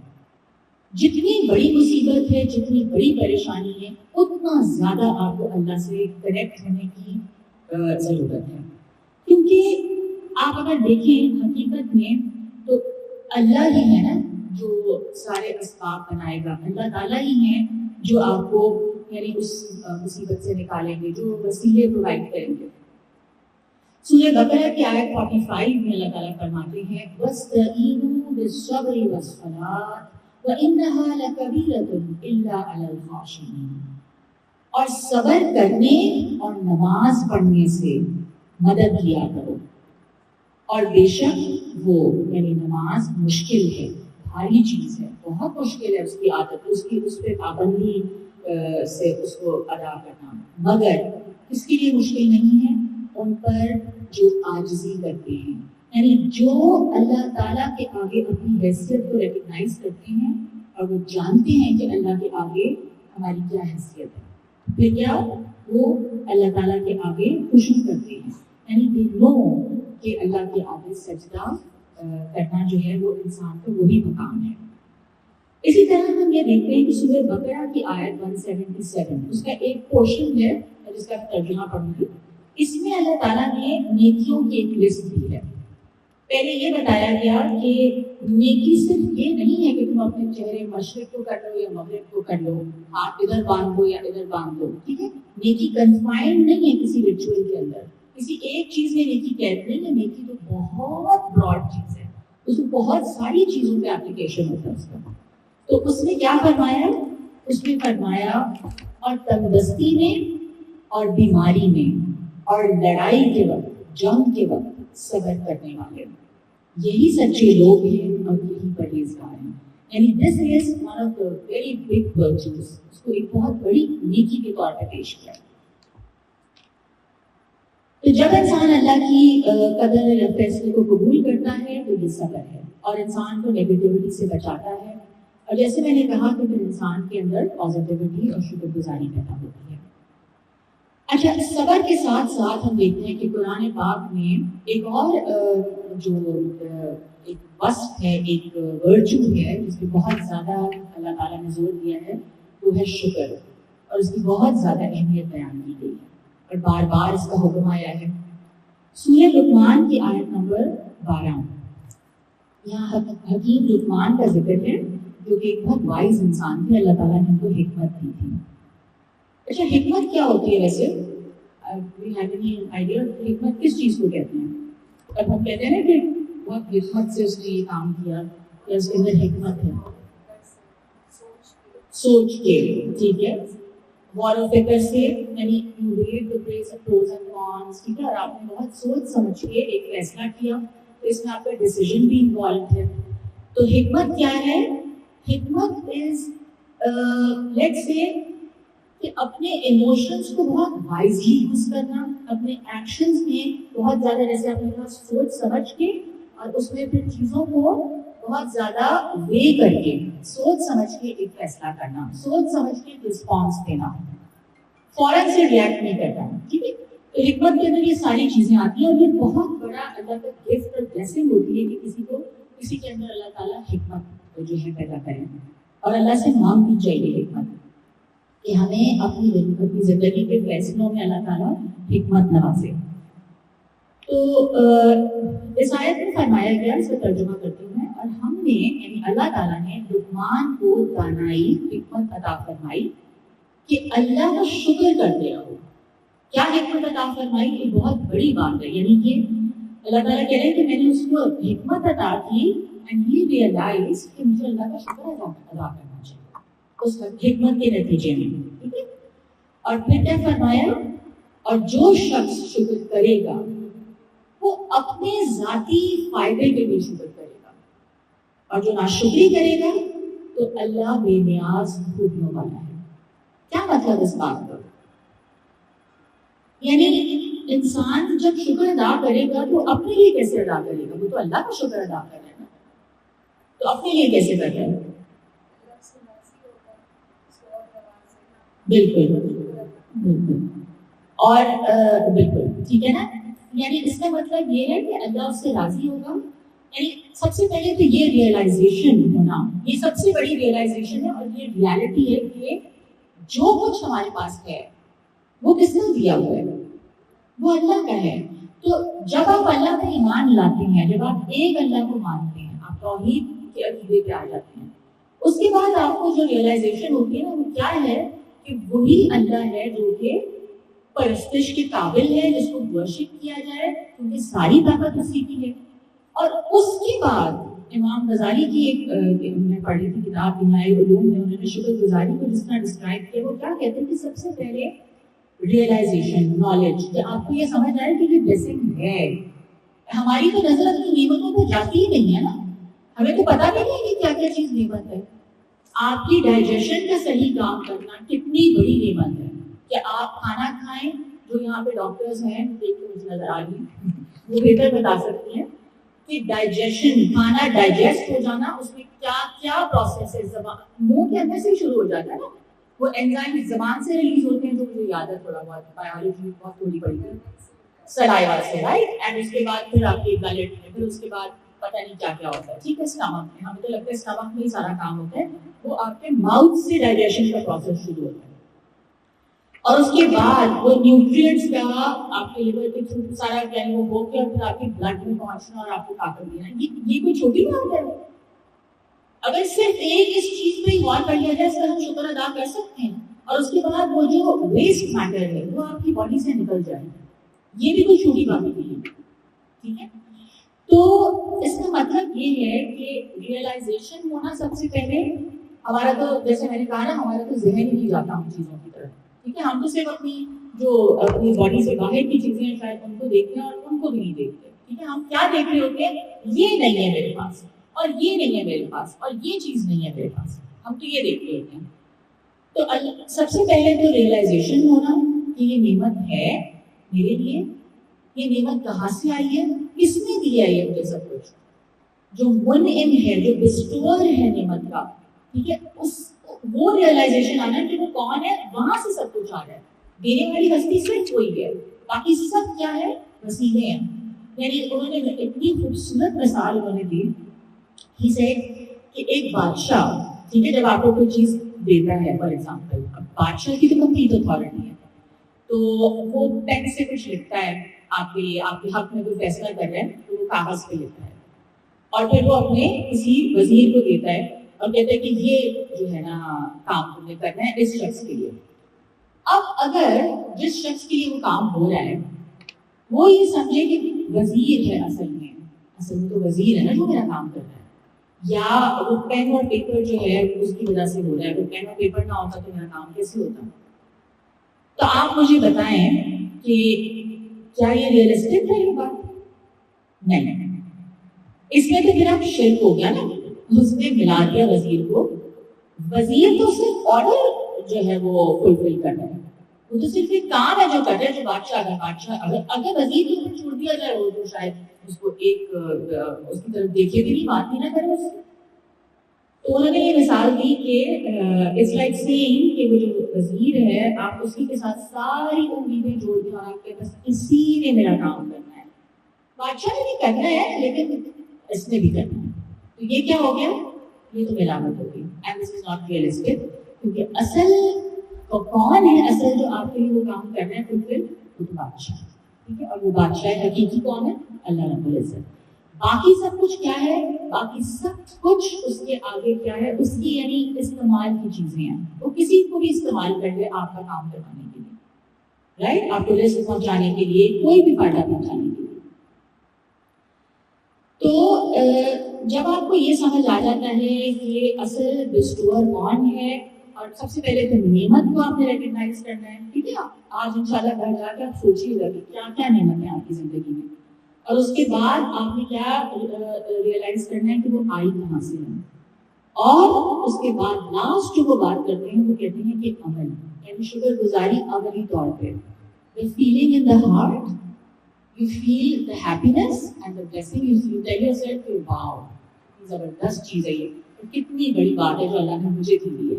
جتنی بڑی مصیبت ہے، جتنی بڑی پریشانی ہے، اتنا زیادہ آپ کو اللہ سے کنیکٹ ہونے کی ضرورت ہے. کیونکہ آپ اگر دیکھیں حقیقت میں تو اللہ ہی ہے نا جو سارے اسباب بنائے گا، اللہ تعالیٰ ہی ہے جو آپ کو یعنی اس مصیبت سے نکالیں گے، جو وسیلے پرووائڈ کریں گے. سورہ بقرہ کی آیت 45 میں اللہ تعالیٰ فرماتے ہیں وَاسْتَعِینُوا بِالصَّبْرِ وَالصَّلَاةِ وَإِنَّهَا لَكَبِيرَةٌ إِلَّا عَلَى الْخَاشِعِينَ، اور صبر کرنے اور نماز پڑھنے سے مدد لیا کرو، اور بے شک وہ یعنی نماز مشکل ہے، بھاری چیز ہے، بہت مشکل ہے اس کی عادت، اس پہ پابندی سے اس کو ادا کرنا، مگر اس کے لیے مشکل نہیں ہے ان پر جو عاجزی کرتے ہیں، یعنی جو اللہ تعالیٰ کے آگے اپنی حیثیت کو ریکگنائز کرتے ہیں اور وہ جانتے ہیں کہ اللہ کے آگے ہماری کیا حیثیت ہے، پھر کیا وہ اللہ تعالیٰ کے آگے خشوع کرتے ہیں، یعنی they know کہ اللہ کے آگے سجدہ کرنا جو ہے وہ انسان کو وہی مقام ہے. اسی طرح ہم یہ دیکھتے ہیں کہ سورہ بقرہ کی آیت 177 اس کا ایک پورشن ہے جس کا ترجمہ پڑھوں گی. اس میں اللہ تعالیٰ نے نیکیوں کی ایک لسٹ دی ہے. پہلے یہ بتایا گیا کہ نیکی صرف یہ نہیں ہے کہ تم اپنے چہرے مشرق کو کر لو یا مغرب کو کر لو، ہاتھ ادھر باندھ دو یا ادھر باندھ دو، ٹھیک ہے. نیکی کنفائنڈ نہیں ہے کسی ریچول کے اندر، کسی ایک چیز میں نیکی قید نہیں ہے. نیکی تو بہت براڈ چیز ہے، اس میں بہت ساری چیزوں پہ اپلیکیشن ہوتا ہے اس کا. تو اس نے کیا فرمایا؟ اس نے فرمایا اور تندرستی میں اور بیماری میں اور لڑائی کے وقت، جنگ کے وقت صبر کرنے والے، یہی سچے لوگ ہیں اور یہی پرہیزگار ہیں. یعنی this is one of the very big virtues, اس کو ایک بہت بڑی نیکی کے طور پہ پیش کیا. تو جب انسان اللہ کی قدر یا فیصلے کو قبول کرتا ہے تو یہ صبر ہے اور انسان کو نیگیٹیوٹی سے بچاتا ہے. اور جیسے میں نے کہا کہ پھر انسان کے اندر پازیٹیوٹی اور شکر گزاری پیدا ہوتی ہے. اچھا، صبر کے ساتھ ساتھ ہم دیکھتے ہیں کہ قرآن پاک میں ایک اور جو ایک وصف ہے، ایک ورچو ہے جس پہ بہت زیادہ اللہ تعالیٰ نے زور دیا ہے، وہ ہے شکر، اور اس کی بہت زیادہ اہمیت بیان کی گئی ہے اور بار بار اس کا حکم آیا ہے. سورہ لقمان کی آیت نمبر 12، یہاں حکیم لقمان کا ذکر ہے جو کہ ایک بہت وائز انسان تھے، اللہ تعالیٰ نے ان کو حکمت دی تھی. اچھا، حکمت کیا ہوتی ہے ویسے؟ حکمت کس چیز کو کہتے ہیں؟ اب ہم کہتے ہیں نا کہ بہت حکمت سے اس نے یہ کام کیا، یا اس کے اندر حکمت ہے، سوچ کے، ٹھیک ہے، غور و فکر سے، یعنی you weighed the pros and cons، ٹھیک ہے، اور آپ نے بہت سوچ سمجھ کے ایک فیصلہ کیا، تو اس میں آپ کا ڈیسیژن بھی انوالوڈ ہے. تو حکمت کیا ہے؟ حکمت از لیٹس سے کہ اپنے ایموشنس کو بہت وائزلی یوز کرنا، اپنے ایکشنز میں بہت زیادہ، جیسے آپ نے کہا، سوچ سمجھ کے، اور اس میں پھر چیزوں کو بہت زیادہ وے کر کے، سوچ سمجھ کے ایک فیصلہ کرنا، سوچ سمجھ کے رسپانس دینا، فوراً سے ریئیکٹ نہیں کرنا، ٹھیک ہے. تو حکمت کے اندر یہ ساری چیزیں آتی ہیں، اور یہ بہت بڑا اللہ کا گفٹ اور بلیسنگ ہوتی ہے کہ کسی کے اندر اللہ تعالیٰ حکمت جو ہے پیدا کریں. اور اللہ سے مانگنی چاہیے حکمت کہ ہمیں اپنی زندگی کے فیصلوں میں اللہ تعالیٰ حکمت نوازے. تو اس آیت میں فرمایا گیا، اس کا ترجمہ کرتی ہوں میں، اور ہم نے یعنی اللہ تعالیٰ نے لقمان کو دانائی، حکمت عطا فرمائی کہ اللہ کا شکر کرتے رہو. کیا حکمت عطا فرمائی؟ یہ بہت بڑی بات ہے. یعنی کہ اللہ تعالیٰ کہہ رہے ہیں کہ میں نے اس کو حکمت عطا کی اینڈ ہی ریئلائز کہ مجھے اللہ کا شکر ادا کرنا چاہیے اس حکمت کے نتیجے میں. ٹھیک ہے. اور پھر کیا فرمایا, اور جو شخص شکر کرے گا وہ اپنے ذاتی فائدے کے لیے شکر کرے گا, اور جو ناشکری کرے گا تو اللہ بے نیاز خوبیوں والا ہے. کیا مطلب اس بات کا؟ یعنی انسان جب شکر ادا کرے گا تو اپنے لیے کیسے ادا کرے گا؟ وہ تو اللہ کا شکر ادا کر رہا ہے نا, تو اپنے لیے کیسے کر رہا ہے؟ بالکل بالکل. اور بالکل ٹھیک ہے نا. یعنی اس کا مطلب یہ ہے کہ اللہ اس سے راضی ہوگا. یعنی سب سے پہلے تو یہ ریئلائزیشن ہونا, یہ سب سے بڑی ریئلائزیشن ہے, اور یہ ریالٹی ہے کہ جو کچھ ہمارے پاس ہے وہ کس نے دیا ہوا ہے؟ وہ اللہ کا ہے. تو جب آپ اللہ کا ایمان لاتے ہیں, جب آپ ایک اللہ کو مانتے ہیں, آپ توحید کے عقیدے پہ آ جاتے ہیں, اس کے بعد آپ کو جو ریئلائزیشن ہوتی ہے نا وہ کیا ہے کہ وہی اللہ ہے جو کہ پرستش کے قابل ہے, جس کو ورشپ کیا جائے, کیونکہ ساری طاقت اسی کی ہے. اور اس کے بعد امام غزالی کی ایک میں پڑھی تھی کتاب نہائے علوم میں, انہوں نے شکر گزاری کو جس طرح ڈسکرائب کیا, وہ کیا کہتے ہیں کہ سب سے پہلے ریئلائزیشن, نالج, کہ آپ کو یہ سمجھ آئے کہ یہ بلیسنگ ہے. ہماری تو نظر اپنی نعمتوں پہ جاتی ہی نہیں ہے نا, ہمیں تو پتہ بھی نہیں کہ کیا کیا چیز نعمت ہے. آپ کی ڈائجیشن کا صحیح کام کرنا کتنی بڑی نعمت ہے, کہ آپ کھانا کھائیں. جو یہاں پہ ڈاکٹرز ہیں دیکھ کے مجھے نظر آ رہی ہیں, وہ بہتر بتا سکتی ہیں کہ ڈائجیشن, کھانا ڈائجسٹ ہو جانا, اس میں کیا کیا پروسیس ہے. زبان منہ کے اندر سے شروع ہو جاتا ہے نا, وہ انزائم زبان سے ریلیز ہوتے ہیں, جو مجھے یاد ہے تھوڑا بہت, بایولوجی بہت تھوڑی پڑی ہے, سلائیوا سے, رائٹ. اینڈ اس کے بعد پھر آپ کے گلٹ میں, پھر اس کے بعد پتہ نہیں کیا کیا ہوتا ہے. ٹھیک ہے, اسٹمک میں, ہمیں تو لگتا ہے اسٹمک میں ہی سارا کام ہوتا ہے. وہ آپ کے ماؤتھ سے ڈائجیشن کا پروسیس شروع ہوتا ہے, اور اس کے بعد وہ نیوٹریئنٹس کا آپ کے لیور کے تھرو سارا کہیں وہ ہو کے اور پھر آپ کے بلڈ میں پہنچنا اور آپ کو طاقت دینا. یہ کوئی چھوٹی بات ہے. اگر صرف ایک اس چیز پہ غور کر لیا جائے, اس کا ہم شکر ادا کر سکتے ہیں, اور اس کے بعد وہ جو ویسٹ میٹر ہے وہ آپ کی باڈی سے نکل جائے, یہ بھی کوئی چھوٹی بات نہیں ہے. ٹھیک ہے. تو اس کا مطلب یہ ہے کہ ریئلائزیشن ہونا سب سے پہلے. ہمارا تو جیسے میں نے کہا نا, ہمارا تو ذہن ہی نہیں جاتا ان چیزوں کی طرف. ٹھیک ہے, ہم تو صرف اپنی باڈی سے باہر کی چیزیں ہیں شاید ان کو دیکھتے ہیں, اور ان کو بھی نہیں دیکھتے. ٹھیک ہے, ہم کیا دیکھ رہے ہوتے ہیں, یہ نہیں ہے میرے پاس, اور یہ نہیں ہے میرے پاس, اور یہ چیز نہیں ہے میرے پاس, ہم تو یہ دیکھ رہے ہوتے ہیں. تو سب سے پہلے تو ریئلائزیشن ہونا کہ یہ نعمت ہے میرے لیے, یہ نعمت کہاں سے آئی ہے, کس نے دیا ہے یہ مجھے سب کچھ, جو منعم ہے, جو بسٹور ہے نعمت کا. ٹھیک ہے, وہ ریئلائزیشن آنا کہ وہ کون ہے, وہاں سے سب کچھ آ رہا ہے. دینے والی ہستی صرف وہی ہے, باقی سب کیا ہے, وسیلے ہیں. یعنی انہوں نے اتنی خوبصورت مثال انہوں نے دی. ہی سیڈ کہ ایک بادشاہ, ٹھیک ہے, جب آپ کو کوئی چیز دیتا ہے, فار ایگزامپل اب بادشاہ کی تو کمپلیٹ اتھارٹی ہے, تو وہ پین سے کچھ لکھتا ہے, آپ کے حق میں کوئی فیصلہ کر رہے ہیں تو وہ کاغذ پہ لکھتا ہے, اور پھر وہ اپنے کسی وزیر کو دیتا ہے اور کہتے ہیں کہ یہ جو ہے نا کام تم نے کرنا ہے اس شخص کے لیے. اب اگر جس شخص کے لیے وہ کام ہو رہا ہے وہ یہ سمجھے کہ وزیر ہے, اصل میں تو وزیر ہے نا جو میرا کام کر رہا ہے, یا وہ پین اور پیپر جو ہے اس کی وجہ سے ہو رہا ہے, وہ پین اور پیپر نہ ہوتا تو میرا کام کیسے ہوتا. تو آپ مجھے بتائیں کہ کیا یہ ریئلسٹک ہے یہ بات؟ نہیں. اس میں تو پھر آپ شرک ہو گیا نا, اس نے ملا دیا وزیر کو. وزیر تو صرف آرڈر جو ہے وہ فلفل کرنا ہے, وہ تو صرف ایک کام ہے جو کر رہا ہے, جو بادشاہ اگر وزیر کے اوپر چھوڑ دیا جائے وہ تو شاید اس کو ایک اس کی طرف دیکھے بھی نہیں, بات بھی نہ کرے اس سے. تو انہوں نے یہ مثال دی کہ اٹس لائک سیئنگ کہ وہ جو وزیر ہے آپ اسی کے ساتھ ساری امیدیں جوڑ دیں اور آپ کے بس اسی نے میرا کام کرنا ہے. بادشاہ نے بھی کرنا ہے لیکن اس نے بھی کرنا ہے. تو یہ کیا ہو گیا, یہ تو ملاوٹ ہو گئی, and this is not realistic. کیونکہ اصل کون ہے, اصل جو آپ کے لیے وہ کام کر رہے ہیں فلفل, وہ تو بادشاہ. ٹھیک ہے, اور وہ بادشاہ حقیقی کون ہے, اللہ رب العزت. باقی سب کچھ کیا ہے, باقی سب کچھ اس کے آگے کیا ہے, اس کی یعنی استعمال کی چیزیں ہیں. وہ کسی کو بھی استعمال کر لے آپ کا کام کروانے کے لیے, رائٹ, آپ کو رزق پہنچانے کے لیے, کوئی بھی فائدہ پہنچانے کے لیے. تو جب آپ کو یہ سمجھ آ جاتا ہے کہ اصل بسٹور کون ہے، اور سب سے پہلے تو نعمت کو آپ نے ریکگنائز کرنا ہے، ٹھیک ہے؟ آج انشاءاللہ گھر جا کے آپ سوچیے گا کہ کیا کیا نعمت ہے آپ کی زندگی میں، اور اس کے بعد آپ نے کیا ریئلائز کرنا ہے کہ وہ آئی کہاں سے ہے، اور اس کے بعد لاسٹ جو وہ بات کرتے ہیں وہ کہتے ہیں کہ عمل، یعنی شکر گزاری عملی طور پہ، the feeling in the heart, you feel the happiness and the blessing, you tell yourself کہ واو زبردست چیز ہے، یہ کتنی بڑی بات ہے جو اللہ نے مجھے دی ہے.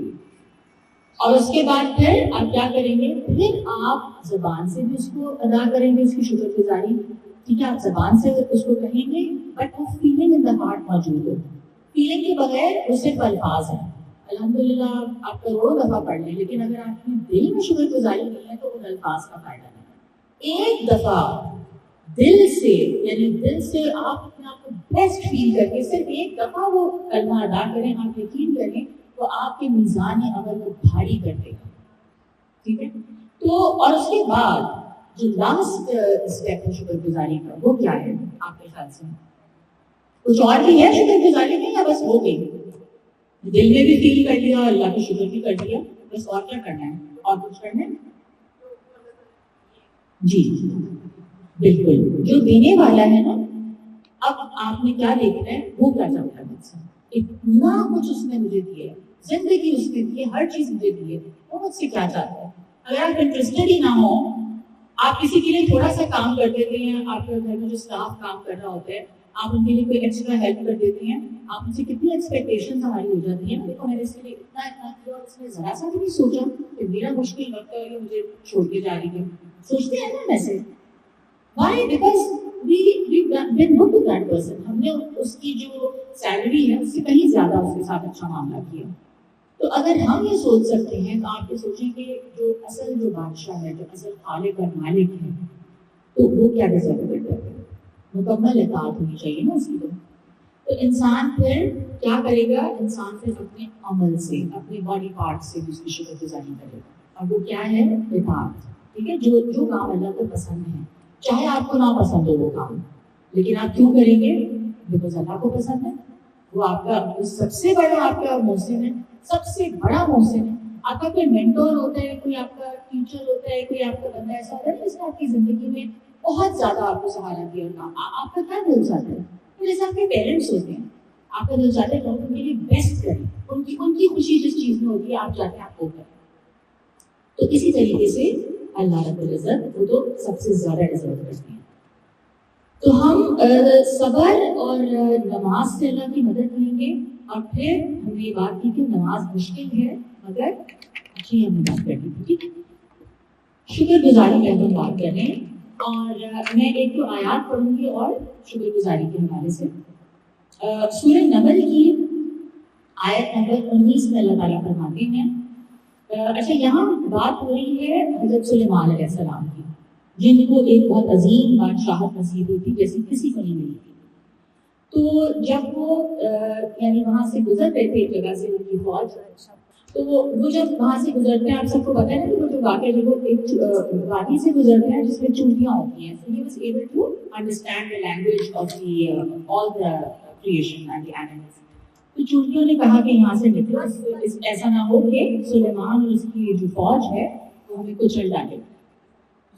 اور اس کے بعد پھر آپ کیا کریں گے، پھر آپ زبان سے بھی اس کو ادا کریں گے، اس کی شکر گزاری، ٹھیک ہے؟ آپ زبان سے اس کو کہیں گے، بٹ وہ فیلنگ ان دا ہارٹ موجود ہو. فیلنگ کے بغیر وہ صرف الفاظ ہیں. الحمدللہ آپ کروڑوں دفعہ پڑھ لیں، لیکن اگر آپ کے دل میں شکر گزاری نہیں ہے تو ان الفاظ کا فائدہ نہیں. ایک دفعہ دل سے، یعنی دل سے آپ اپنے آپ کو بیسٹ فیل کر کے صرف ایک دفعہ وہ کلمہ ادا کریں، آپ یقین کریں تو آپ کے میزان عمل کو بھاری کر دے گا. ٹھیک ہے؟ تو اور اس کے بعد جو لاسٹ اسٹیپ ہے شکر گزاری کا، وہ کیا ہے آپ کے خیال سے؟ کچھ اور بھی ہے شکر گزاری میں، یا بس ہو گئی؟ دل میں بھی فیل کر لیا، اللہ کا شکر بھی کر لیا، بس اور کیا کرنا ہے؟ اور کچھ کرنا ہے؟ جی بالکل، جو دینے والا ہے نا، اب آپ نے کیا دیکھنا ہے وہ کیا چاہتا ہے مجھ سے، اتنا کچھ اس نے مجھے دیا ہے، زندگی اس نے دی ہے، ہر چیز مجھے دی ہے، وہ مجھ سے کیا چاہتا ہے. اگر آپ انٹرسٹڈ ہی نہ ہو، آپ کسی کے لیے تھوڑا سا کام کر دیتے ہیں، آپ کے گھر میں جو اسٹاف کام کر رہا ہوتا ہے آپ ان کے لیے کوئی ایکسٹرا ہیلپ کر دیتے ہیں، آپ ان سے کتنی ایکسپیکٹیشن ہماری ہو جاتی ہیں، دیکھو میں نے اس کے لیے اتنا کیا اور اس نے ذرا سا بھی نہیں سوچا کہ میرا مشکل وقت ہے مجھے چھوڑ کے جا رہی ہے. سوچتے ہیں نا ویسے. Why? Because we've been good to that person. ہم نے اس کی جو سیلری ہے اس سے کہیں زیادہ اس کے ساتھ اچھا معاملہ کیا. تو اگر ہم یہ سوچ سکتے ہیں تو آپ یہ سوچیں کہ جو اصل بادشاہ ہے، جو اصل خالق اور مالک ہے، تو وہ کیا ڈیزرو کرتا ہے؟ مکمل اطاعت ہونی چاہیے نا اس کی. تو انسان پھر کیا کرے گا؟ انسان پھر اپنے عمل سے، اپنے باڈی پارٹ سے اس کی شکر گزاری کرے گا، اور وہ کیا ہے؟ اطاعت. ٹھیک ہے؟ جو کام اللہ کو پسند ہے، چاہے آپ کو نہ پسند ہو وہ کام، لیکن آپ کیوں کریں گے؟ بیکاز اللہ کو پسند ہے. وہ آپ کا سب سے بڑا آپ کا محسن ہے، سب سے بڑا محسن ہے. آپ کا کوئی مینٹور ہوتا ہے، کوئی آپ کا ٹیچر ہوتا ہے، کوئی آپ کا بندہ ایسا ہوتا ہے جس نے آپ کی زندگی میں بہت زیادہ آپ کو سہارا دیا. آپ کا کیا دل چاہتا ہے؟ جیسے آپ کے پیرنٹس ہوتے ہیں، آپ کا دل چاہتا ہے کہ ان کے لیے بیسٹ کریں، ان کی خوشی جس چیز میں ہوتی ہے آپ چاہتے ہیں آپ وہ کریں. تو اسی طریقے سے اللہ رب العزت وہ تو سب سے زیادہ ڈیزرو کرتے ہیں. تو ہم صبر اور نماز سے اللہ کی مدد لیں گے، اور پھر ہم نے یہ بات کی کہ نماز مشکل ہے مگر اچھی ہم نے بات کر لی تھی. ٹھیک ہے؟ شکر گزاری کی ہم بات کر رہے ہیں، اور میں ایک تو آیات پڑھوں گی اور شکر گزاری کے حوالے سے. سورہ نمل کی آیت نمبر 19 میں اللہ تعالیٰ فرماتے ہیں، اچھا یہاں بات ہو رہی ہے حضرت سلیمان علیہ السلام کی، جن کو ایک بہت عظیم بادشاہت نصیب ہوئی تھی جیسے کسی کو نہیں ملی تھی. تو جب وہ یعنی وہاں سے گزر رہے تھے ایک جگہ سے ان کی فوج، تو وہ جب وہاں سے گزرتے ہیں، آپ سب کو پتہ ہے کہ وہ جو واقعہ جب وہ ایک وادی سے گزرتے ہیں جس میں چونٹیاں ہوتی ہیں. So he was able to understand the language of all the creation and the animals. تو چونٹیوں نے کہا کہ یہاں سے نکلو، ایسا نہ ہو کہ سلیمان اور اس کی جو فوج ہے وہ ہمیں کچل ڈالے.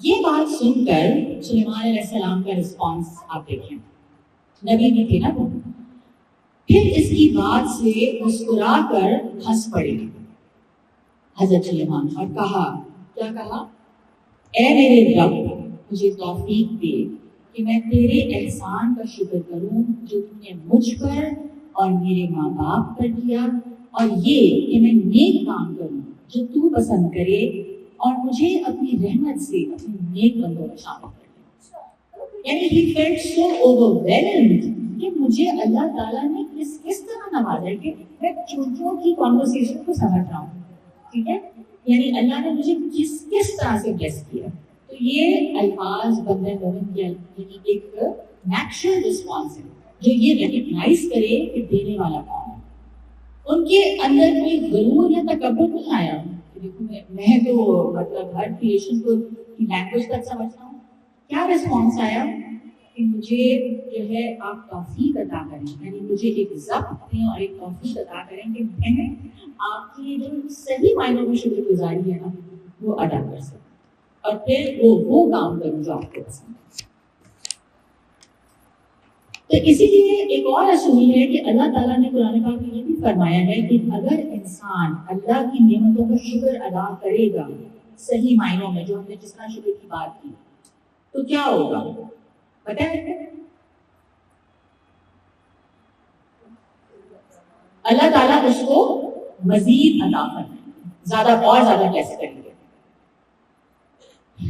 یہ بات سن کر سلیمان علیہ السلام کا رسپانس آپ دیکھیں، نبی بھی تھے نا وہ، پھر اس کی بات سے مسکرا کر ہنس پڑے حضرت سلیمان اور کہا، کیا کہا؟ اے میرے رب، مجھے توفیق دے کہ میں تیرے احسان کا شکر کروں جو تم نے مجھ پر اور میرے ماں باپ پر کیا، اور یہ کہ میں نیک کام کروں جو تو پسند کرے، اور مجھے اپنی رحمت سے اپنے نیک بندوں میں شامل کر لے. یعنی he felt so overwhelmed کہ مجھے اللہ تعالیٰ نے کس طرح نوازا ہے کہ میں چونٹیوں کی کانورسیشن کو سمجھ رہا ہوں. ٹھیک ہے؟ یعنی اللہ نے مجھے کس طرح سے بلیس کیا. تو یہ الفاظ بندہ مومن کی یعنی ایک نیچرل رسپانس ہے جو یہ ریکگنائز کرے کہ دینے والا کون ہے. ان کے اندر کوئی غرور یا تکبر نہیں آیا کہ دیکھو میں تو مطلب ہر کریشن کو لینگویج تک سمجھتا ہوں. کیا رسپانس آیا؟ کہ مجھے جو ہے آپ توفیق عطا کریں، یعنی مجھے ایک ضبط دیں اور ایک توفیق عطا کریں کہ میں آپ کی جو صحیح معنوں میں شکر گزاری ہے نا وہ ادا کر سکوں اور پھر وہ کام کروں جو آپ کو پسند ہے۔ تو اسی لیے ایک اور اصول ہے کہ اللہ تعالیٰ نے قرآن پاک میں یہ بھی فرمایا ہے کہ اگر انسان اللہ کی نعمتوں کا شکر ادا کرے گا صحیح معنوں میں، جو ہم نے جس طرح شکر کی بات کی، تو کیا ہوگا پتہ ہے؟ اللہ تعالیٰ اس کو مزید عطا کریں، زیادہ اور زیادہ کیسے کریں گے؟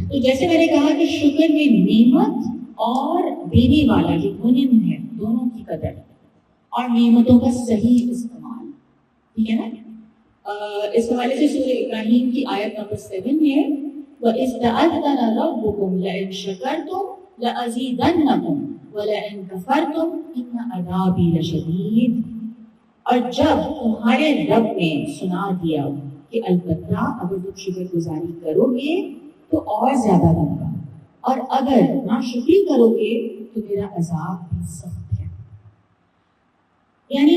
تو جیسے میں نے کہا کہ شکر میں نعمت اور دینے والا جو منعم ہے دونوں کی قدر اور نعمتوں کا صحیح استعمال، ٹھیک ہے نا؟ اس حوالے سے سورہ ابراہیم کی آیت نمبر 7 ہے وَإِذْ تَأَذَّنَ رَبُّكُمْ لَئِن شَكَرْتُمْ لَأَزِيدَنَّكُمْ وَلَئِن كَفَرْتُمْ إِنَّ عَذَابِي لَشَدِيدٌ۔ اور جب تمہارے رب نے سنا دیا کہ البتہ اگر تم شکر گزاری کرو گے تو اور زیادہ دوں گا، اور اگر ناشکری کرو گے تو میرا عذاب بھی سخت ہے۔ یعنی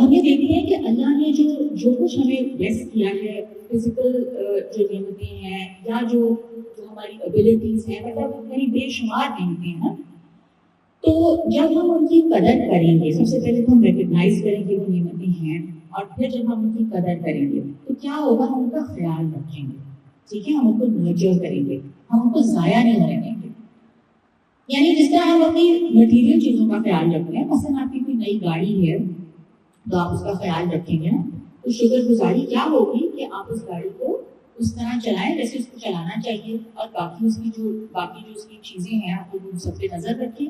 ہمیں دیکھتے ہیں کہ اللہ نے جو کچھ ہمیں بلیس کیا ہے، فزیکل جو نعمتیں ہیں یا جو ہماری ابیلٹیز ہیں، مطلب میری بے شمار نعمتیں ہیں نا، تو جب ہم ان کی قدر کریں گے، سب سے پہلے تو ہم ریکگنائز کریں کہ وہ نعمتیں ہیں، اور پھر جب ہم ان کی قدر کریں گے تو کیا ہوگا، ہم ان کا خیال رکھیں گے، ٹھیک ہے، ہم ان کو نرچر کریں گے، ہم ان کو ضائع نہیں ہونے دیں گے۔ یعنی جس طرح ہم اپنی مٹیریل چیزوں کا خیال رکھتے ہیں، مثلا آپ کی کوئی نئی گاڑی ہے تو آپ اس کا خیال رکھیں گے نا، تو شکر گزاری کیا ہوگی کہ آپ اس گاڑی کو اس طرح چلائیں جیسے اس کو چلانا چاہیے، اور باقی اس کی چیزیں ہیں آپ ان سب پہ نظر رکھیں،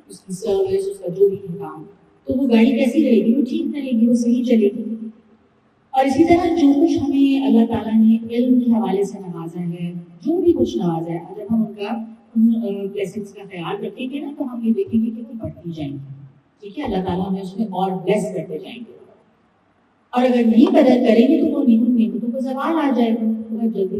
اس کی سروس، اس کا جو بھی کام، تو وہ گاڑی کیسی رہے گی، وہ ٹھیک رہے گی، وہ صحیح چلے گی۔ اور اسی طرح جو کچھ ہمیں اللہ تعالیٰ نے علم کے حوالے سے نوازا ہے، جو بھی کچھ نوازا ہے، اگر ہم ان کا بلیسنگس کا خیال رکھیں گے نا تو ہم یہ دیکھیں گے کہ وہ بڑھتی جائیں گی، ٹھیک ہے، اللہ تعالیٰ ہمیں اس میں اور بلیس کرتے جائیں گے۔ اور اگر نہیں قدر کریں گے تو وہ نعمتوں کو زوال آ جائے گا بہت جلدی۔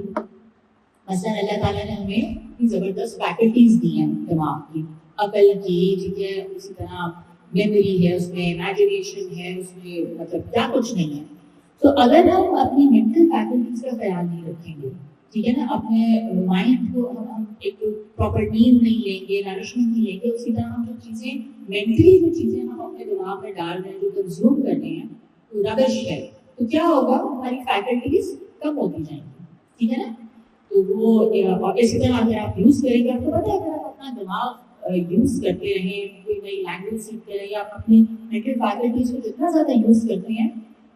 مثلا اللہ تعالیٰ نے ہمیں اتنی زبردست فیکلٹیز دی ہیں دماغ کی، عقل کی، ٹھیک ہے، اسی طرح میموری ہے، اس میں امیجنیشن ہے، اس میں مطلب کیا کچھ نہیں ہے۔ تو اگر ہم اپنی مینٹل فیکلٹیز کا خیال نہیں رکھیں گے، ٹھیک ہے نا، اپنے مائنڈ کو ہم ایک پراپر نیند نہیں لیں گے، نرشمنٹ نہیں لیں گے، اسی طرح ہم جو چیزیں مینٹلی جو چیزیں ہم اپنے دماغ میں ڈال رہے ہیں، جو کنزیوم کر رہے ہیں، تو ربش ہے، تو کیا ہوگا، ہماری فیکلٹیز کم ہوتی جائیں گی، ٹھیک ہے نا۔ تو وہ اور اسی طرح اگر آپ یوز کریں گے، آپ کو پتہ ہے اگر آپ اپنا دماغ یوز کرتے رہیں، کوئی نئی لینگویج سیکھتے رہیں، آپ اپنی مینٹل فیکلٹیز کو جتنا زیادہ یوز کرتے ہیں،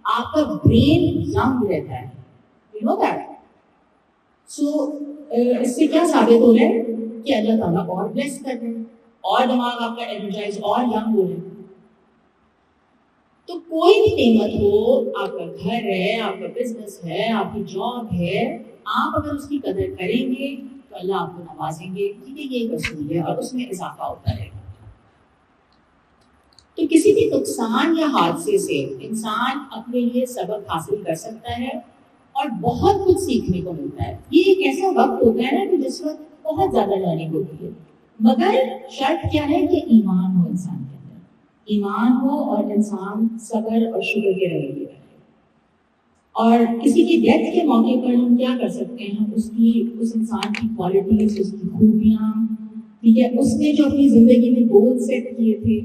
آپ کا برین ینگ رہتا ہے، یو نو دیٹ۔ سو اس سے کیا ثابت ہو رہا ہے کہ اللہ تعالیٰ اور بلیس کر رہے ہیں، اور دماغ آپ کا انرجائز اور ینگ ہو رہا ہے۔ تو کوئی بھی نعمت ہو، آپ کا گھر ہے، آپ کا بزنس ہے، آپ کی جاب ہے، آپ اگر اس کی قدر کریں گے تو اللہ آپ کو نوازیں گے، ٹھیک ہے، یہ ایک اصول ہے اور اس میں اضافہ ہوتا رہے گا۔ تو کسی بھی نقصان یا حادثے سے انسان اپنے لیے سبق حاصل کر سکتا ہے اور بہت کچھ سیکھنے کو ملتا ہے۔ یہ ایک ایسا وقت ہوتا ہے نا کہ جس وقت بہت زیادہ لرننگ ہوتی ہے، مگر شرط کیا ہے کہ ایمان ہو انسان کے اندر، ایمان ہو اور انسان صبر اور شکر کے رویے رکھے۔ اور کسی کی ڈیتھ کے موقع پر ہم کیا کر سکتے ہیں، اس انسان کی کوالٹیز، اس کی خوبیاں، ٹھیک ہے، اس نے جو اپنی زندگی میں گول سیٹ کیے تھے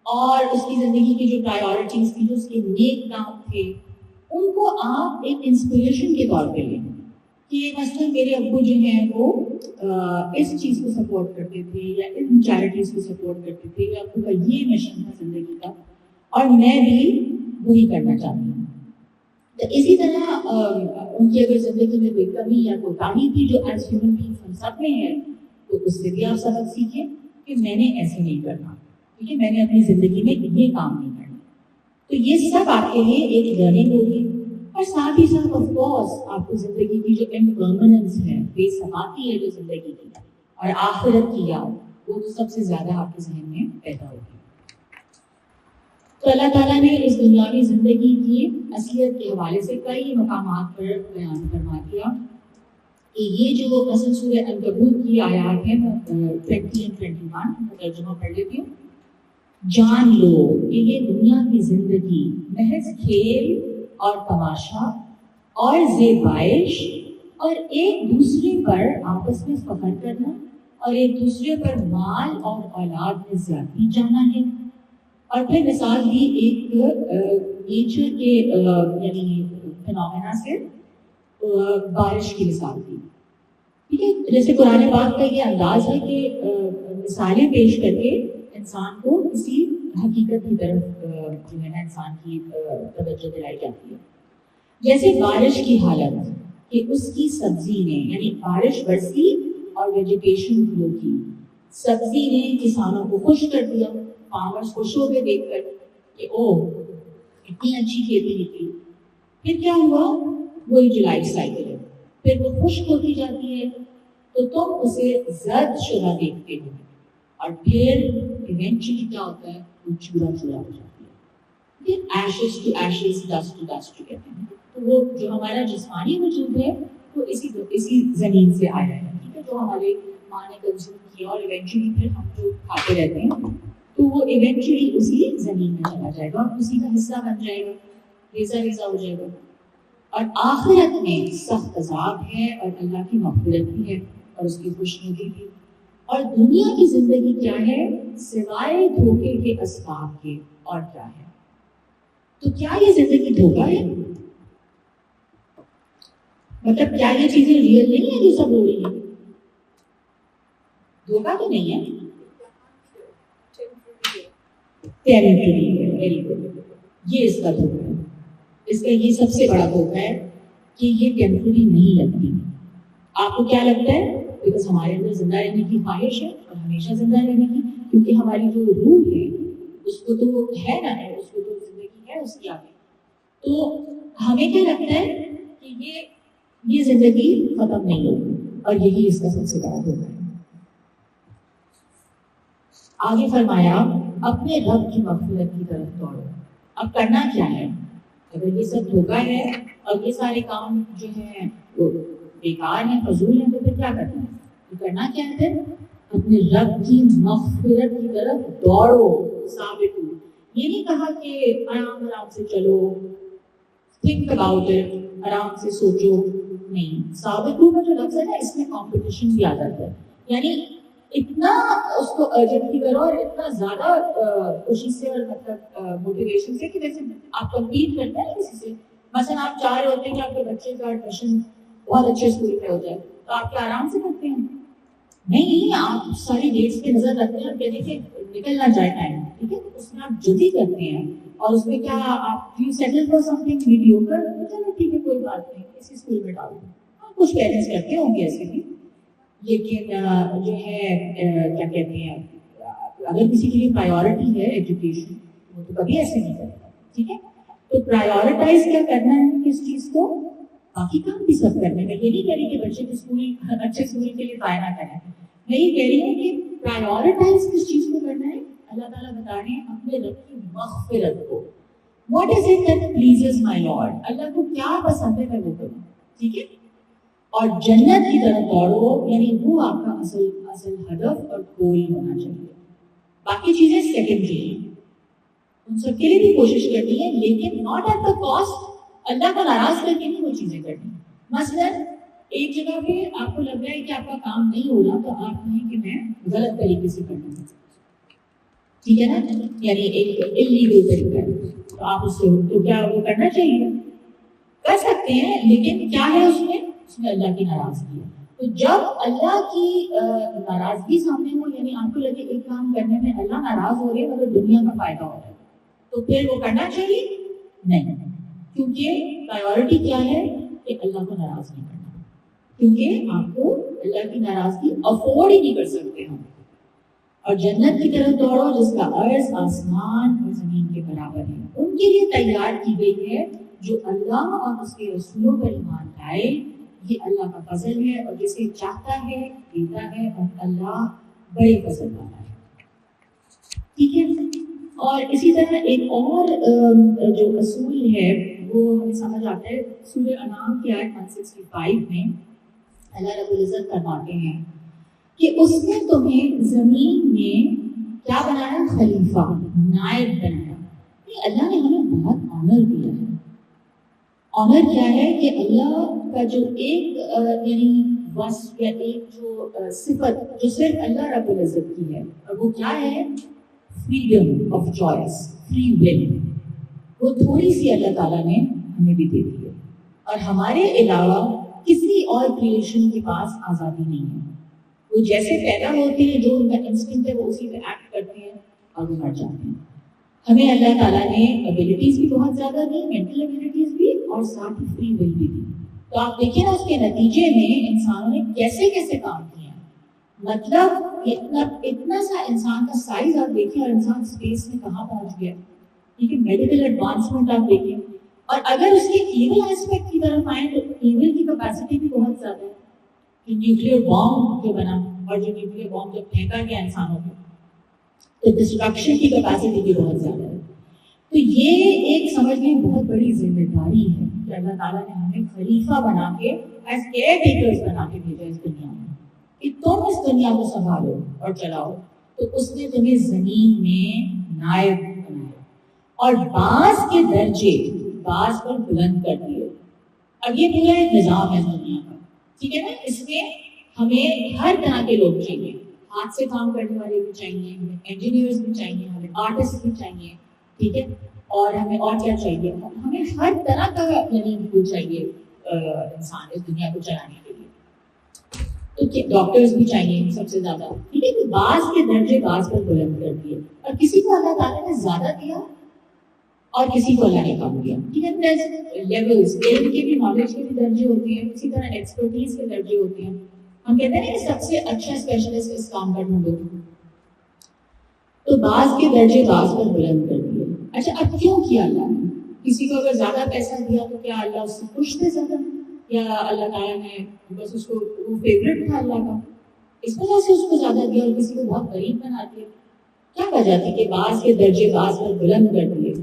اور اس کی زندگی کی جو پرائیورٹیز تھی، جو اس کے نیک کام تھے، ان کو آپ ایک انسپریشن کے طور پہ لیں کہ مثلاً میرے ابو جو ہیں وہ اس چیز کو سپورٹ کرتے تھے یا ان چیریٹیز کو سپورٹ کرتے تھے، یا ابو کا یہ مشن تھا زندگی کا اور میں بھی وہی کرنا چاہتی ہوں۔ تو اسی طرح ان کی اگر زندگی میں کوئی کمی یا کوتاہی تھی جو ایز ہیومن بینگز ہم سب میں ہے، تو اس سے بھی آپ سبق سیکھیں کہ میں نے ایسے نہیں کرنا، ٹھیک ہے، میں نے اپنی زندگی میں یہ کام نہیں کرنا۔ تو یہ سب آپ کے لیے ایک لرننگ ہوگی، اور ساتھ ہی ساتھ آف کورس آپ کو زندگی کی جو امپرمننس ہے، بے ثباتی ہے جو زندگی کی اور آخرت کی یاد، وہ تو سب سے زیادہ آپ کے ذہن میں پیدا ہوگی۔ تو اللہ تعالیٰ نے اس دنیاوی زندگی کی اصلیت کے حوالے سے کئی مقامات پر بیان فرما دیا کہ یہ جو اصل سورہ عنکبوت کی آیات ہیں 20 and 21 ترجمہ پڑھ لیتی ہوں. جان لو کہ یہ دنیا کی زندگی محض کھیل اور تماشا اور زیبائش اور ایک دوسرے پر آپس میں فخر کرنا اور ایک دوسرے پر مال اور اولاد میں زیادتی چاہنا ہے. اور پھر مثال دی ایک نیچر کے یعنی فنومینا سے بارش کی مثال دی. ٹھیک ہے, جیسے قرآن پاک کا یہ انداز ہے کہ مثالیں پیش کر کے انسان کو کسی حقیقت کی طرف جو ہے نا انسان کی توجہ دلائی جاتی ہے. جیسے بارش کی حالت کہ اس کی سبزی نے یعنی بارش برسی اور ویجیٹیشن گرو کی, سبزی نے کسانوں کو خوش کر دیا, فارمرز خوش ہو گئے دیکھ کر کہ او اتنی اچھی کھیتی نکلی. پھر کیا ہوا, وہی جو لائف سائیکل ہے, پھر وہ خشک ہوتی جاتی ہے تو تم اسے زرد شدہ دیکھتے ہو اور پھر ایونچولی کیا ہوتا ہے, وہ چورا چورا ہو جاتی ہے. پھر ashes to ashes, dust to dust کہتے ہیں. تو وہ جو ہمارا جسمانی وجود ہے وہ اسی زمین سے آیا ہے. ٹھیک ہے, جو ہمارے ماں نے کنزیوم کیا اور ایونچولی پھر ہم جو کھاتے رہتے ہیں تو وہ ایونچولی اسی زمین میں چلا جائے گا اور اسی کا حصہ بن جائے گا, ریزہ ریزہ ہو جائے گا. اور آخرت میں سخت عذاب ہے اور اللہ کی مغفرت بھی ہے اور اس کی خوشنودی بھی. اور دنیا کی زندگی کیا ہے سوائے دھوکے کے اسباب کے, اور کیا ہے. تو کیا یہ زندگی دھوکا ہے؟ مطلب کیا یہ چیزیں ریئل نہیں ہے جو سب ہو رہی ہیں؟ دھوکا تو نہیں ہے, ٹیمپرری ہے. ویری گڈ, یہ اس کا دھوکا ہے. اس کا یہ سب سے بڑا دھوکا ہے کہ یہ ٹیمپرری نہیں لگتی. آپ کو کیا لگتا ہے؟ بیکاز ہمارے اندر زندہ رہنے کی خواہش ہے اور ہمیشہ زندہ رہنے کی, کیونکہ ہماری جو روح ہے اس کو تو ہے نا, اس کو تو زندگی ہے اس کی آگے. تو ہمیں کیا لگتا ہے کہ یہ زندگی ختم نہیں ہوگی, اور یہی اس کا سب سے بڑا دھوکا ہے. آگے فرمایا اپنے رب کی مغفرت کی طرف دوڑو. اب کرنا کیا ہے؟ اگر یہ سب دھوکا ہے اور یہ سارے کام جو ہیں وہ بیکار ہیں, فضول ہیں, تو پھر کیا کرنا ہے؟ تو کرنا کیا ہے؟ اپنے رب کی مغفرت کی طرف دوڑو, ثابت ہو. یہ نہیں کہا کہ آرام سے چلو, تھنک اباؤٹ اٹ, آرام سے سوچو. نہیں, ثابت ہو کا جو لفظ ہے نا اس میں کمپٹیشن بھی آ جاتا ہے. یعنی اتنا اس کو ارجنٹلی کرو اور اتنا زیادہ خوشی سے اور مطلب موٹیویشن سے کہ جیسے آپ کمپیٹ کرتے ہیں کسی سے. مثلا آپ چاہ رہے ہوتے ہیں کہ آپ کے بچے کا ایڈمیشن بہت اچھے اسکول میں ہو جائے, تو آپ کیا آرام سے کرتے ہیں؟ نہیں, آپ ساری ڈیٹس پہ نظر رکھتے ہیں اور کہتے ہیں کہ نکل نہ جائے ٹائم. ٹھیک ہے, اس میں آپ جلدی کرتے ہیں اور اس میں کیا آپ you settle for some thing mediocre, چلو ٹھیک ہے کوئی بات نہیں, اسی اسکول میں ڈال دیں. کچھ پیرنٹس کرتے ہوں گے ایسے بھی, لیکن جو ہے کیا کہتے ہیں, اگر کسی کے لیے پرائیورٹی ہے ایجوکیشن, وہ تو کبھی ایسے نہیں کرتا. ٹھیک ہے, تو پرائیورٹائز کیا کرنا ہے کس چیز کو, باقی کام بھی سب کرنے میں. یہ نہیں کہہ رہی کہ بچے کے اسکول اچھے اسکول کے لیے ضائع نہ کریں, میں یہ کہہ رہی ہوں کہ پرائیورٹائز کس چیز کو کرنا ہے. اللہ تعالیٰ بتا رہے ہیں اپنے رب کی مغفرت کو. What is it that pleases my lord, اللہ کو کیا پسند ہے میں وہ کروں. ٹھیک ہے, اور جنت کی طرف دوڑو, یعنی وہ آپ کا اصل ہدف اور گول ہونا چاہیے. باقی چیزیں سیکنڈری ہیں, ان سب کے لیے بھی کوشش کرنی ہے, لیکن ناٹ ایٹ دا کاسٹ اللہ کو ناراض کر کے نہیں وہ چیزیں کرنی. مثلاً ایک جگہ پہ آپ کو لگ رہا ہے کہ آپ کا کام نہیں ہو رہا, تو آپ کہیں کہ میں غلط طریقے سے کرنا ہوں. ٹھیک ہے نا, یعنی ایک انلیگل طریقہ ہے, تو آپ اس سے تو کیا وہ کرنا چاہیے, کر سکتے ہیں, لیکن کیا ہے اس میں اللہ کی ناراضگی ہے. تو جب اللہ کی ناراضگی سامنے ہو, یعنی آپ کو لگے ایک کام کرنے میں اللہ ناراض ہو رہے ہیں مگر دنیا کا فائدہ ہو رہا ہے, تو پھر وہ کرنا چاہیے نہیں. کیونکہ پرائیورٹی کیا ہے کہ اللہ کو ناراض نہیں کرنا, کیونکہ آپ کو اللہ کی ناراضگی افورڈ ہی نہیں کر سکتے ہم. اور جنت کی طرف دوڑو جس کا عرض آسمان اور زمین کے برابر ہے. ان کے لیے تیار کی گئی ہے جو اللہ اور اس کے رسولوں پر ایمان لائے. یہ اللہ کا فضل ہے, اور جسے چاہتا ہے دیتا ہے, اور اللہ بڑے فضل والا ہے. ٹھیک ہے, اور اسی طرح ایک اور جو اصول ہے وہ ہمیں سمجھ آتا ہے سورہ انعام کی آیت 165 میں, اللہ رب العزت فرماتے ہیں کہ اس نے تمہیں زمین میں کیا بنایا؟ خلیفہ، نائب بنایا. اللہ نے ہمیں بہت آنر دیا ہے. آنر کیا ہے کہ اللہ کا جو ایک یعنی وصف یا ایک جو صفت جو صرف اللہ رب العزت کی ہے، اور وہ کیا ہے؟ Freedom of choice, free will. وہ تھوڑی سی اللہ تعالیٰ نے ہمیں بھی دے دی ہے، اور ہمارے علاوہ کسی اور کریشن کے پاس آزادی نہیں ہے. وہ جیسے پیدا ہوتے ہیں، جو ان کا انسٹنکٹ ہے وہ اسی پہ ایکٹ کرتے ہیں اور وہ مر جاتے ہیں. ہمیں اللہ تعالیٰ نے ابیلٹیز بھی بہت زیادہ دی، مینٹل ابیلٹیز بھی، اور ساتھ ہی فری ول بھی دی. تو آپ دیکھیں نا اس کے نتیجے میں انسانوں نے کیسے کیسے کام کیا. مطلب اتنا سا انسان کا سائز آپ دیکھیں، اور انسان اسپیس میں کہاں پہنچ گیا. ٹھیک ہے، میڈیکل ایڈوانسمنٹ آپ دیکھیں، اور اگر اس کے ایول ایسپیکٹ کی طرف آئیں تو ایول کی کیپیسٹی بھی بہت زیادہ ہے. کہ نیوکلیئر بام جو بنا، اور جو نیوکلیئر بام جب پھینکا گیا انسانوں کو، تو ڈسٹرکشن کی کیپیسٹی بھی بہت زیادہ ہے. تو یہ ایک سمجھ لیں بہت بڑی ذمہ داری ہے کہ اللہ تعالیٰ نے ہمیں خلیفہ بنا کے، ایز کیئر ٹیکرز بنا کے بھیجا اس دنیا میں کہ تم اس دنیا کو سنبھالو اور چلاؤ. تو اس نے تمہیں زمین میں نائب بنایا اور بعض کے درجے بعض پر بلند کر دیے. اب یہ پورا ایک نظام ہے دنیا کا، ٹھیک ہے نا. اس میں ہمیں ہر طرح کے لوگ چاہیے، ہاتھ سے کام کرنے والے بھی چاہیے، ہمیں انجینئرز بھی چاہیے، ہمیں آرٹسٹ بھی چاہیے، ٹھیک ہے. اور ہمیں اور کیا چاہیے؟ ہمیں ہر طرح کا یعنی وہ چاہیے انسان اس دنیا کو چلانے کے لیے. تو ڈاکٹرز بھی چاہیے سب سے زیادہ، ٹھیک ہے. تو بعض کے درجے بعض پر بلند کر دیے، اور کسی کو اللہ تعالیٰ نے زیادہ دیا اور کسی کو اللہ نے کم دیا. ٹھیک ہے، لیولز، علم کے بھی، نالج کے بھی درجے ہوتے ہیں، اسی طرح ایکسپرٹیز کے درجے ہوتے ہیں. ہم کہتے ہیں کہ سب سے اچھا اسپیشلسٹ اس کام پر ڈھونڈو، تو بعض کے درجے بعض پر بلند کر دیے. اچھا، اب کیوں کیا اللہ نے؟ کسی کو اگر زیادہ پیسہ دیا تو کیا اللہ اس سے خوش تھے زیادہ، یا اللہ تعالیٰ نے بس اس کو، وہ فیوریٹ تھا اللہ کا، اس وجہ سے اس کو زیادہ دیا، اور کسی کو بہت غریب بنا دیا؟ کیا وجہ تھی کہ بعض کے درجے بعض پر بلند کر دیے؟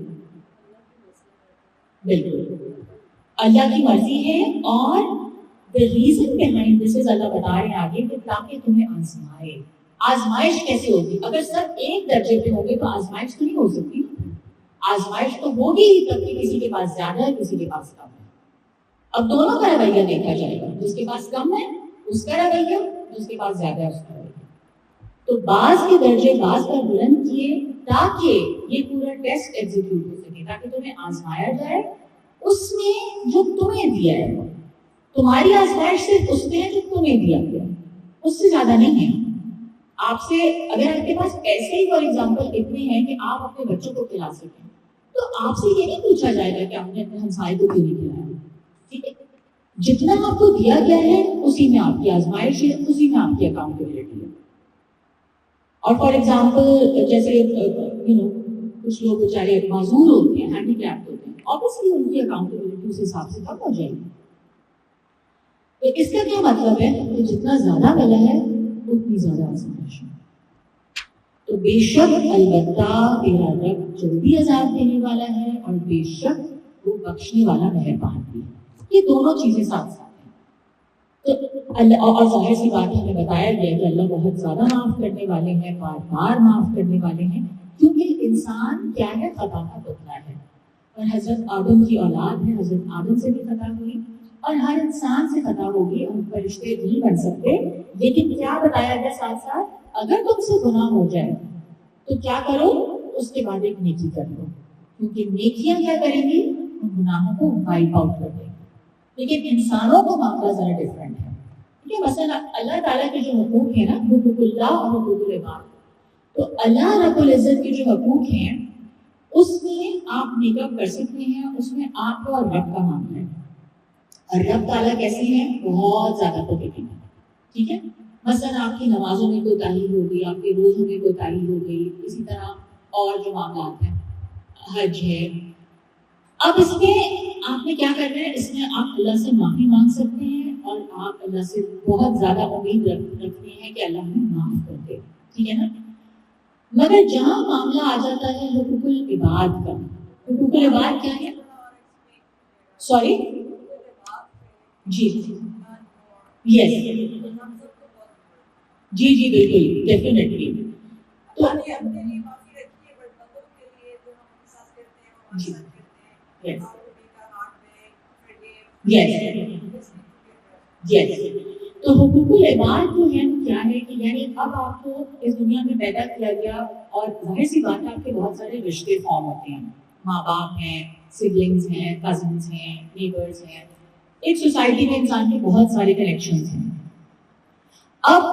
بالکل اللہ کی مرضی ہے. اور the reason behind this is اللہ بتا رہے ہیں آگے کہ تاکہ تمہیں آزمائے. آزمائش کیسے ہوگی؟ اگر سب ایک درجے پہ ہوں گے تو آزمائش تو نہیں ہو سکتی. آزمائش تو ہوگی ہی تب کہ کسی کے پاس زیادہ ہے، کسی کے پاس کم ہے. اب دونوں کا رویہ دیکھا جائے گا، جس کے پاس کم ہے اس کا رویہ، جس کے پاس زیادہ ہے اس کا رویہ. تو بعض کے درجے بعض پر بلند کیے تاکہ یہ پورا ٹیسٹ ایگزیکیوٹ ہو سکے، تاکہ تمہیں آزمایا جائے اس میں جو تمہیں دیا ہے. تمہاری آزمائش صرف اس میں ہے جو تمہیں دیا گیا، اس سے زیادہ نہیں ہے. آپ سے اگر آپ کے پاس پیسے ہی فار ایگزامپل اتنے ہیں کہ آپ اپنے بچوں کو کھلا سکیں، تو آپ سے یہ نہیں پوچھا جائے گا کہ آپ نے اپنے ہمسائے کو کیوں نہیں کھلایا. ٹھیک ہے، جتنا آپ کو دیا گیا ہے اسی میں آپ کی آزمائش ہے، اسی میں آپ کی اکاؤنٹیبلٹی ہے. اور فار ایگزامپل جیسے کچھ لوگ بیچارے معذور ہوتے ہیں، ہینڈی کیپڈ ہوتے ہیں، obviously ان کی اکاؤنٹیبلٹی اس حساب سے کم ہو جائے گی. تو اس کا کیا مطلب ہے کہ جتنا زیادہ بلا ہے اتنی زیادہ آزمائش ہے. تو بے شک البتہ تیرا رب جلدی عذاب دینے والا ہے، اور بے شک وہ بخشنے والا مہربان بھی ہے. یہ دونوں چیزیں ساتھ ساتھ ہیں. تو اللہ، اور ظاہر سی بات ہمیں بتایا گیا کہ اللہ بہت زیادہ معاف کرنے والے ہیں، بار بار معاف کرنے والے ہیں، کیونکہ انسان کیا ہے؟ خطا کا پتلا ہے. اور حضرت آدم کی اولاد ہے، حضرت آدم سے بھی خطا ہوئی، اور ہر انسان سے خطا ہوگی. ہم فرشتے نہیں بن سکتے، لیکن کیا بتایا گیا ساتھ ساتھ، اگر تم سے گناہ ہو جائے تو کیا کرو؟ اس کے بعد ایک نیکی کر لو، کیونکہ نیکیاں کیا کریں گی؟ ان گناہوں کو وائپ آؤٹ کر دیں گے. لیکن انسانوں کو معاملہ ذرا ڈفرینٹ ہے. ٹھیک ہے، مثلا اللہ تعالیٰ کے جو حقوق ہیں نا، حقوق اللہ اور حقوق العباد، تو اللہ رب العزت کے جو حقوق ہیں اس میں آپ میک اپ کر سکتے ہیں، اس میں آپ کو اور رب کا معاملہ ہے. اور رب تعالیٰ کیسے ہیں؟ بہت زیادہ پوزیٹیو ہے. ٹھیک ہے، مثلا آپ کی نمازوں میں کوتاہی ہو گئی، آپ کے روزوں میں کوتاہی ہو گئی، اسی طرح اور جو معاملات ہیں، حج ہے. اب اس میں آپ نے کیا کرنا ہے؟ اس میں آپ اللہ سے معافی مانگ سکتے ہیں، اور آپ اللہ سے بہت زیادہ امید رکھتے ہیں کہ اللہ ہمیں معاف کر دے. ٹھیک ہے نا. مگر جہاں معاملہ آ جاتا ہے حقوق العباد کا، حقوق العباد کیا ہے؟ سوری جی یس جی جی بالکل ڈیفینیٹلی. تو یس تو حقوق العباد جو ہے کیا ہے کہ یعنی اب آپ کو اس دنیا میں پیدا کیا گیا اور ظاہر سی بات ہے آپ کے بہت سارے رشتے فارم ہوتے ہیں, ماں باپ ہیں, سبلنگس ہیں, کزنس ہیں, نیبرز ہیں. ایک سوسائٹی میں انسان کے بہت سارے کنیکشنز ہیں. اب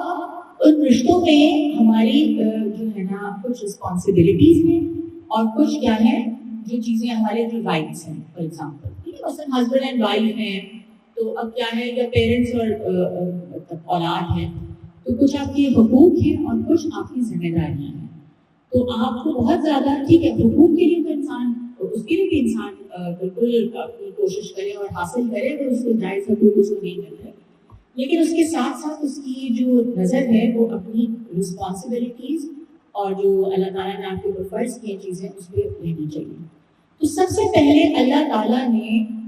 ان رشتوں میں ہماری جو ہے نا کچھ رسپانسبلٹیز ہیں اور کچھ کیا ہے جو چیزیں ہمارے جو رائٹس ہیں. فار ایگزامپل ٹھیک ہے, مثلاً ہسبینڈ اینڈ وائف ہیں تو اب کیا ہے یا پیرنٹس اور اولاد ہے تو کچھ آپ کے حقوق ہیں اور کچھ آپ کی ذمہ داریاں ہیں. تو آپ کو بہت زیادہ ٹھیک ہے حقوق کے لیے تو انسان اس کے لیے بھی انسان بالکل اپنی کوشش کرے اور حاصل کرے اگر اس کو جائز حقوق اس کو نہیں مل رہے, لیکن اس کے ساتھ ساتھ اس کی جو نظر ہے وہ اپنی رسپانسبلٹیز اور جو اللہ تعالیٰ نے آپ کے اوپر فرض کی چیزیں اس پہ رہنی چاہیے. تو سب سے پہلے اللہ تعالیٰ نے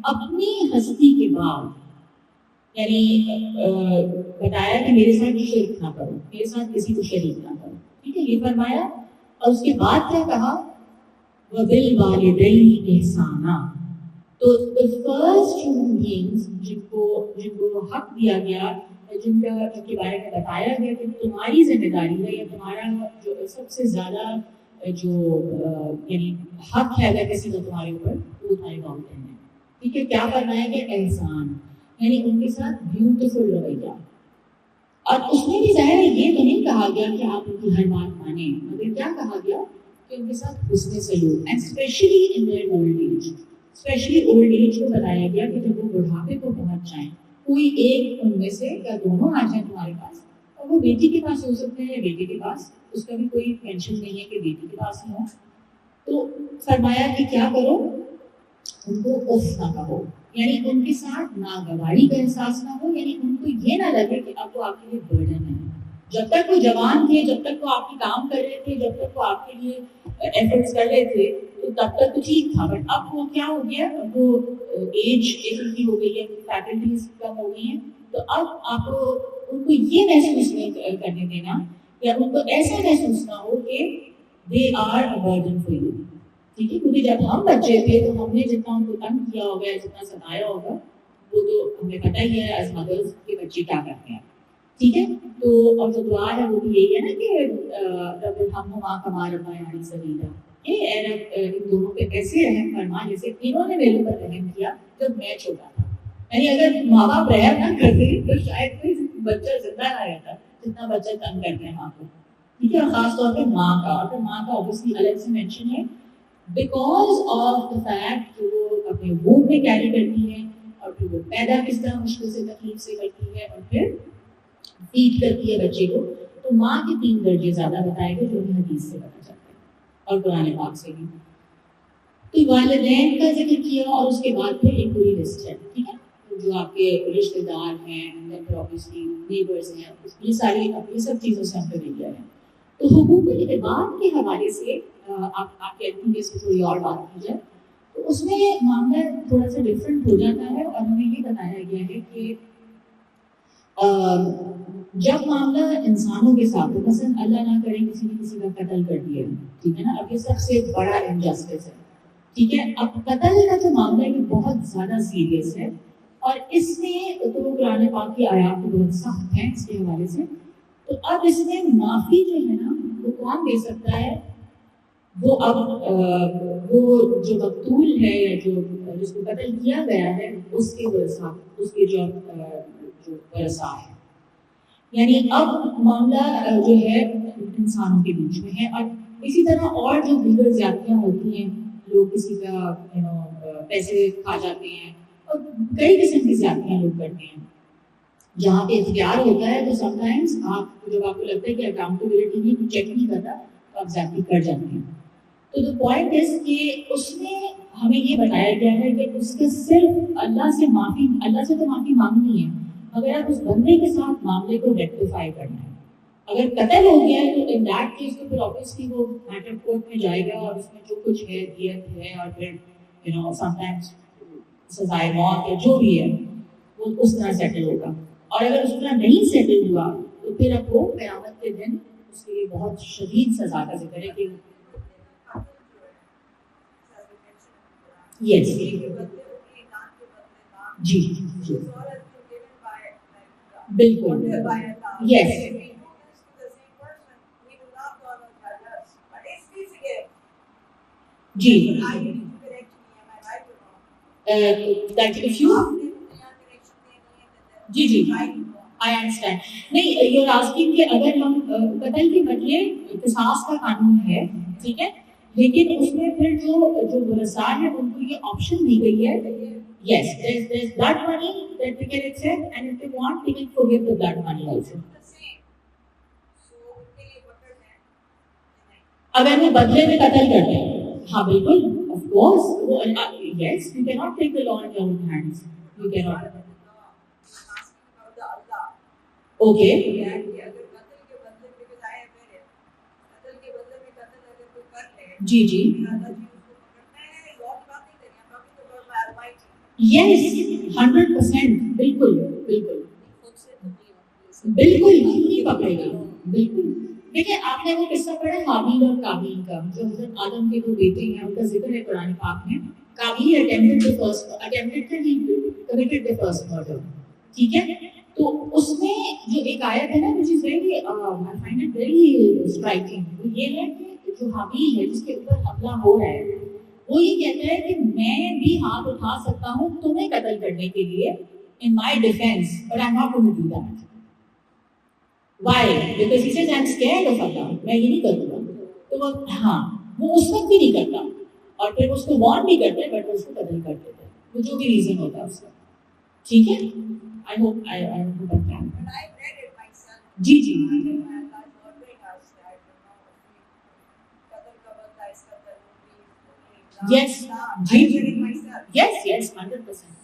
اپنی ہستی کے بعد یعنی بتایا کہ میرے ساتھ شرک نہ کرو, میرے ساتھ کسی کو شریک نہ کرو, ٹھیک ہے, یہ فرمایا. اور اس کے بعد کیا کہا, وَبِالْوَالِدَيْنِ إِحْسَانًا. تو فرسٹ ہیومن بینگز جن کو حق دیا گیا, جن کے بارے میں بتایا گیا کہ تمہاری ذمہ داری ہے یا تمہارا جو سب سے زیادہ جو یعنی حق ہے اگر کسی کا تمہارے اوپر وہ تمہارے والدین ہے. ٹھیک ہے, کیا فرمایا گیا, احسان, یعنی ان کے ساتھ بیوٹیفل رویہ. اور اس میں بھی ظاہر ہے یہ تو نہیں کہا گیا کہ آپ ان کی ہر بات مانیں, مگر کیا کہا گیا کہ ان کے ساتھ حسن سلوک, and specially in their old age. Specially old age کو بتایا گیا کہ جب وہ بڑھاپے کو پہنچ جائیں, کوئی ایک ان میں سے یا دونوں آ جائیں تمہارے پاس, اور وہ بیٹی کے پاس ہو سکتے ہیں یا بیٹے کے پاس, اس کا بھی کوئی ٹینشن نہیں ہے کہ بیٹی کے پاس ہی ہو. تو فرمایا کہ کیا کرو, ان کو اف نہ کہو, یعنی ان کے ساتھ ناگواری کا احساس نہ ہو, یعنی ان کو یہ نہ لگے کہ اب وہ آپ کے لیے برڈن ہے. جب تک وہ جوان تھے, جب تک وہ آپ کی کام کر رہے تھے, جب تک وہ آپ کے لیے ایفرٹس کر رہے تھے تو تب تک تو ٹھیک تھا. بٹ اب وہ کیا ہو گیا, اب وہ ایج ایک ان کی ہو گئی ہے, فیکلٹیز کم ہو گئی ہیں, تو اب آپ ان کو یہ محسوس نہیں کرنے دینا یا ان کو ایسا محسوس نہ ہو کہ they are a burden for you. ٹھیک ہے, کیونکہ جب ہم بچے تھے تو ہم نے جتنا ان کو تنگ کیا ہوگا, جتنا ستایا ہوگا, وہ تو ہمیں پتہ ہی ہے ایز مدرز کے بچے کیا کرتے ہیں. ٹھیک ہے, تو اور جو دعا ہے وہ بھی یہی ہے نا کہ رب ارحمہما کما ربیانی صغیرا, اے رب ان دونوں پہ ایسے رحم فرما جیسے انہوں نے میرے اوپر رحم کیا جب میں چھوٹا تھا. یعنی اگر ماں باپ رحم نہ کرتے تو شاید کوئی بچہ زندہ نہ رہتا جتنا بچہ تنگ کرتے ہیں ماں کو. ٹھیک ہے, اور خاص طور پہ ماں کا, اور ماں کا اوبیسلی الگ سے مینشن ہے بیکاز آف دا فیکٹ کہ وہ اپنے ووم میں کیری کرتی ہے, اور پھر وہ پیدا کس طرح مشکل سے تکلیف سے کرتی ہے, اور پھر فیڈ کرتی ہے بچے کو. تو ماں کے 3 درجے زیادہ بتائے گئے جو ہمیں حدیث سے پتہ چلتا ہے اور قرآن پاک سے بھی. تو والدین کا ذکر کیا اور اس کے بعد پھر ایک پوری لسٹ ہے. ٹھیک ہے, جو آپ کے رشتے دار ہیں, پھر اوبیسلی نیبرز ہیں, یہ ساری یہ سب چیزوں سے ہم فیملیئر ہیں. تو حقوق العباد کے حوالے سے آپ کہتے ہیں کہ اس میں تھوڑی اور بات کی جائے تو اس میں معاملہ تھوڑا سا ڈفرینٹ ہو جاتا ہے. اور ہمیں یہ بتایا گیا ہے کہ جب معاملہ انسانوں کے ساتھ, مثلا اللہ نہ کرے کسی نے کسی کا قتل کر دیا, ٹھیک ہے نا, اب یہ سب سے بڑا انجسٹس ہے. ٹھیک ہے, اب قتل کا جو معاملہ ہے یہ بہت زیادہ سیریس ہے, اور اس میں تو قرآن پاک کی آیات بہت سخت ہیں اس کے حوالے سے. تو اب اس میں معافی جو ہے نا وہ کون دے سکتا ہے, وہ اب وہ جو مقتول ہے یا جو جس کو قتل کیا گیا ہے اس کے ورثاء, اس کے جو ورثاء ہے. یعنی اب معاملہ جو ہے انسانوں کے بیچ میں ہے. اور اسی طرح اور جو دیگر زیادتیاں ہوتی ہیں, لوگ کسی کا پیسے کھا جاتے ہیں, اور کئی قسم کی زیادتیاں لوگ کرتے ہیں. جہاں پہ اختیار ہوتا ہے تو سم ٹائمس آپ جب آپ کو لگتا ہے کہ اکاؤنٹیبلٹی نہیں, چیک نہیں کرتا, تو آپ زیادتی کر جاتے ہیں. تو دا پوائنٹ از کہ اس میں ہمیں یہ بتایا گیا ہے کہ اس کے صرف اللہ سے تو معافی مانگنی ہے, مگر آپ اس بندے کے ساتھ معاملے کو ریکٹیفائی کرنا ہے. اگر قتل ہو گیا ہے تو ان دیٹ کیس تو پھر آبویسلی وہ میٹر کورٹ میں جائے گا, اور اس میں جو کچھ ہے دیت ہے, اور پھر سم ٹائمس سزائے موت یا جو بھی ہے وہ اس طرح سیٹل ہوگا. اور اگر اس طرح نہیں سیٹل ہوا تو پھر اب وہ قیامت کے دن اس کے لیے بہت شدید سزا کا ذکر ہے کہ یس جی جی بالکل یس جی that if you G G I understand نہیں you're asking کہ اگر ہم قتل کے بدلے قصاص کا قانون ہے ٹھیک ہے لیکن اس میں پھر جو ورثاء ہیں ان کو یہ آپشن دی گئی ہے yes there's blood money that they can accept and if they want they can forgive the blood money also اگر وہ بدلے میں قتل کرتے ہیں ہاں بالکل of course yes you cannot take the law in your own hands you cannot okay جی جی یس 100% بالکل بالکل بالکل نہیں پکڑے گا بالکل دیکھیں آپ نے وہ قصہ پڑھا حابیل اور قابیل کا جو حضرت آدم کے دو بیٹے ہیں ان کا ذکر ہے قرآن پاک میں قابیل attempted the first murder ٹھیک ہے تو اس میں جو ایک آیت ہے نا which is very I find it very striking وہ یہ ہے کہ جو حابیل ہے جس کے اوپر حملہ ہو رہا ہے وہ یہ کہتا ہے کہ میں بھی ہاتھ اٹھا سکتا ہوں تمہیں قتل کرنے کے لیے in my defense but I'm not going to do that why because he says I'm scared of Allah میں یہ نہیں کروں گا تو وہ ہاں وہ اس وقت بھی نہیں کرتا اور پھر اس کو وارن بھی کرتے بٹ اس کو قتل کر دیتے وہ جو بھی ریزن ہوتا ہے اس کا ٹھیک ہے I hope I understand G G yes G yes yes 100%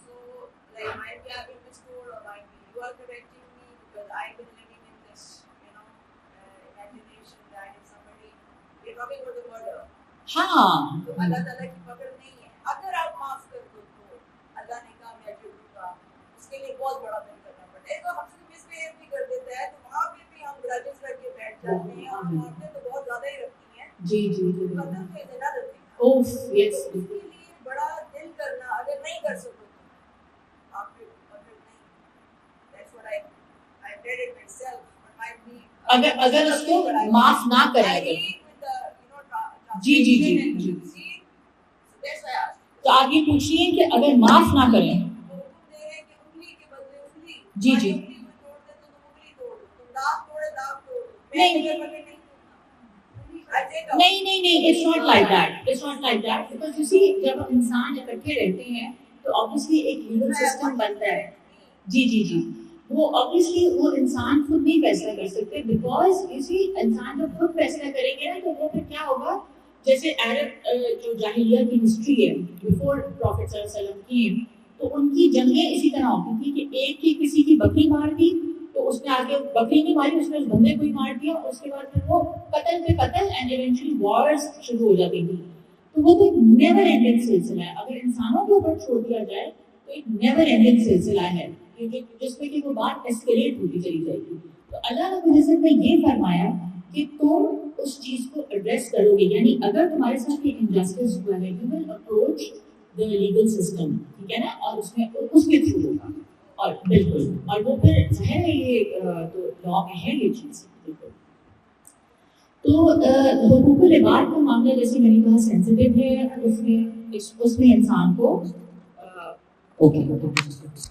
ہاں اللہ تعالیٰ کی پکڑ نہیں ہے اگر آپ معاف کر دو تو اللہ نے کامیابی ہوگا اس کے لیے بہت بڑا دن کرنا پڑتا ہے تو ہم سے مس بہیو بھی کر دیتا ہے تو وہاں پہ بھی ہم گرجز رکھ کے بیٹھ جاتے ہیں اور عورتیں تو بہت زیادہ ہی رکھتی ہیں جی جی قتل تو اتنا رکھتی ہیں اوف یس اس کے لیے بڑا دل کرنا اگر نہیں کر سکو تو آپ کے پکڑ نہیں that's what I read it myself but might be اگر اس کو معاف نہ کرے جی جی جی جی تو آپ یہ پوچھیے کہ اگر معاف نہ کریں جی جی نہیں it's not like that because you see جب انسان اکٹھے رہتے ہیں تو obviously ایک لیگل سسٹم بنتا ہے جی جی جی وہ obviously وہ انسان خود نہیں فیصلہ کر سکتے because you see انسان جب خود فیصلہ کریں گے نا تو وہ پھر کیا ہوگا جیسے عرب جو جاہلیہ کی ہسٹری ہے بیفور پروفٹ صلی اللہ علیہ وسلم کی تو ان کی جنگیں اسی طرح ہوتی تھی کہ ایک کی کسی کی بکری مار دی تو اس نے آگے بکری نہیں ماری اس نے اس بندے کو ہی مار دیا اس کے بعد پھر وہ قتل پہ قتل اینڈ ایونچولی وارز شروع ہو جاتی تھی تو وہ تو ایک نیور اینڈنگ سلسلہ ہے اگر انسانوں کے اوپر چھوڑ دیا جائے تو ایک نیور اینڈنگ سلسلہ ہے جس میں کہ وہ بات ایسکیلیٹ ہوتی چلی جائے گی تو اللہ رب العزت نے یہ فرمایا کہ تم اس چیز کو ایڈریس کرو گے یعنی اگر تمہارے ساتھ ایک انجسٹس ہوا ہے you will approach the legal system ٹھیک ہے نا اور اس میں اس کے تھرو ہوگا اور بالکل اور وہ پھر ظاہر ہے یہ تو لا میں ہے یہ چیز بالکل تو حقوق العباد کا معاملہ جیسے میں نے کہا سینسیٹیو ہے اس میں انسان کو اوکے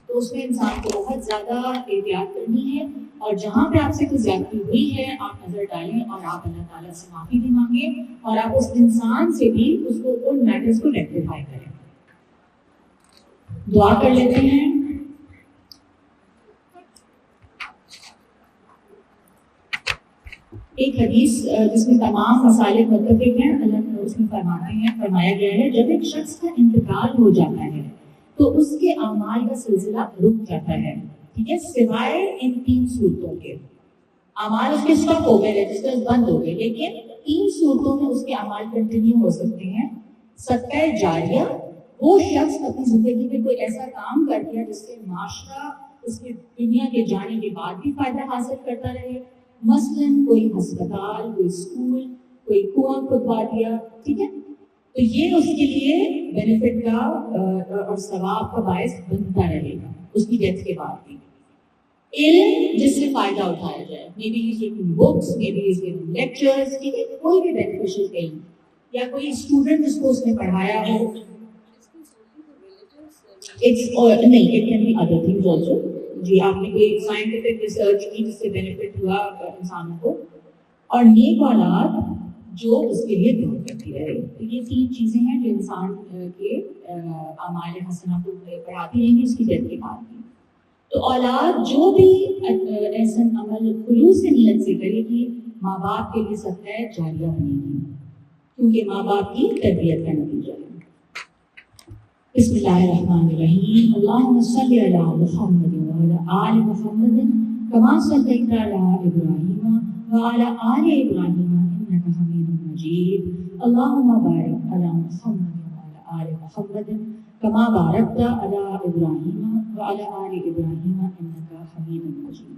تو اس میں انسان کو بہت زیادہ احتیاط کرنی ہے اور جہاں پہ آپ سے کوئی زیادتی ہوئی ہے آپ نظر ڈالیں اور آپ اللہ تعالیٰ سے معافی بھی مانگیں اور آپ اس انسان سے بھی اس کو ان میٹرز کو ریکٹیفائی کریں دعا کر لیتے ہیں ایک حدیث جس میں تمام مسائل متفق ہیں اللہ اس میں فرماتے ہیں فرمایا گیا ہے جب ایک شخص کا انتقال ہو جاتا ہے تو اس کے اعمال کا سلسلہ رک جاتا ہے ٹھیک ہے سوائے ان 3 صورتوں کے اعمال اس کے اسٹاپ ہو گئے رجسٹر بند ہو گئے لیکن 3 صورتوں میں اس کے اعمال کنٹینیو ہو سکتے ہیں صدقہ جاریہ وہ شخص اپنی زندگی میں کوئی ایسا کام کر دیا جس سے معاشرہ اس کے دنیا کے جانے کے بعد بھی فائدہ حاصل کرتا رہے. مثلاً کوئی ہسپتال, کوئی اسکول, کوئی کنواں کھدوا دیا, ٹھیک ہے, تو یہ اس کے لیے بینیفٹ کا اور ثواب کا باعث بنتا رہے گا اس کی ڈیتھ کے بعد بھی. علم جس سے فائدہ اٹھایا جائے, maybe as reading books, maybe as giving lectures, ٹھیک ہے, کوئی بھی بینیفیشل علم, یا کوئی اسٹوڈنٹ جس کو اس نے پڑھایا ہو. نہیں, it can be other things also. جی, آپ نے کوئی سائنٹیفک ریسرچ کی جس سے بینیفٹ ہوا انسانوں کو, اور نیک اولاد جو اس کے لیے دعا کرتی رہے. تو یہ 3 چیزیں ہیں جو انسان کے اعمال حسنہ کو بڑھاتی رہیں گی اس کی ڈیتھ کے بعد بھی. تو اولاد جو بھی ایسا عمل خلوص نیت سے کرے گی, ماں باپ کے لیے صدقہ جاریہ بنے گی, کیونکہ ماں باپ کی تربیت کا نتیجہ ہے. بسم اللہ الرحمن الرحیم. اللہم صلی علی محمد وعلی آل محمد کما صلیت علی ابراہیم وعلی آل ابراہیم انک حمید مجید. اللہم بارک علی محمد وعلی آل محمد کما بارکت علی ابراہیم وعلی آل ابراہیم انک حمید مجید.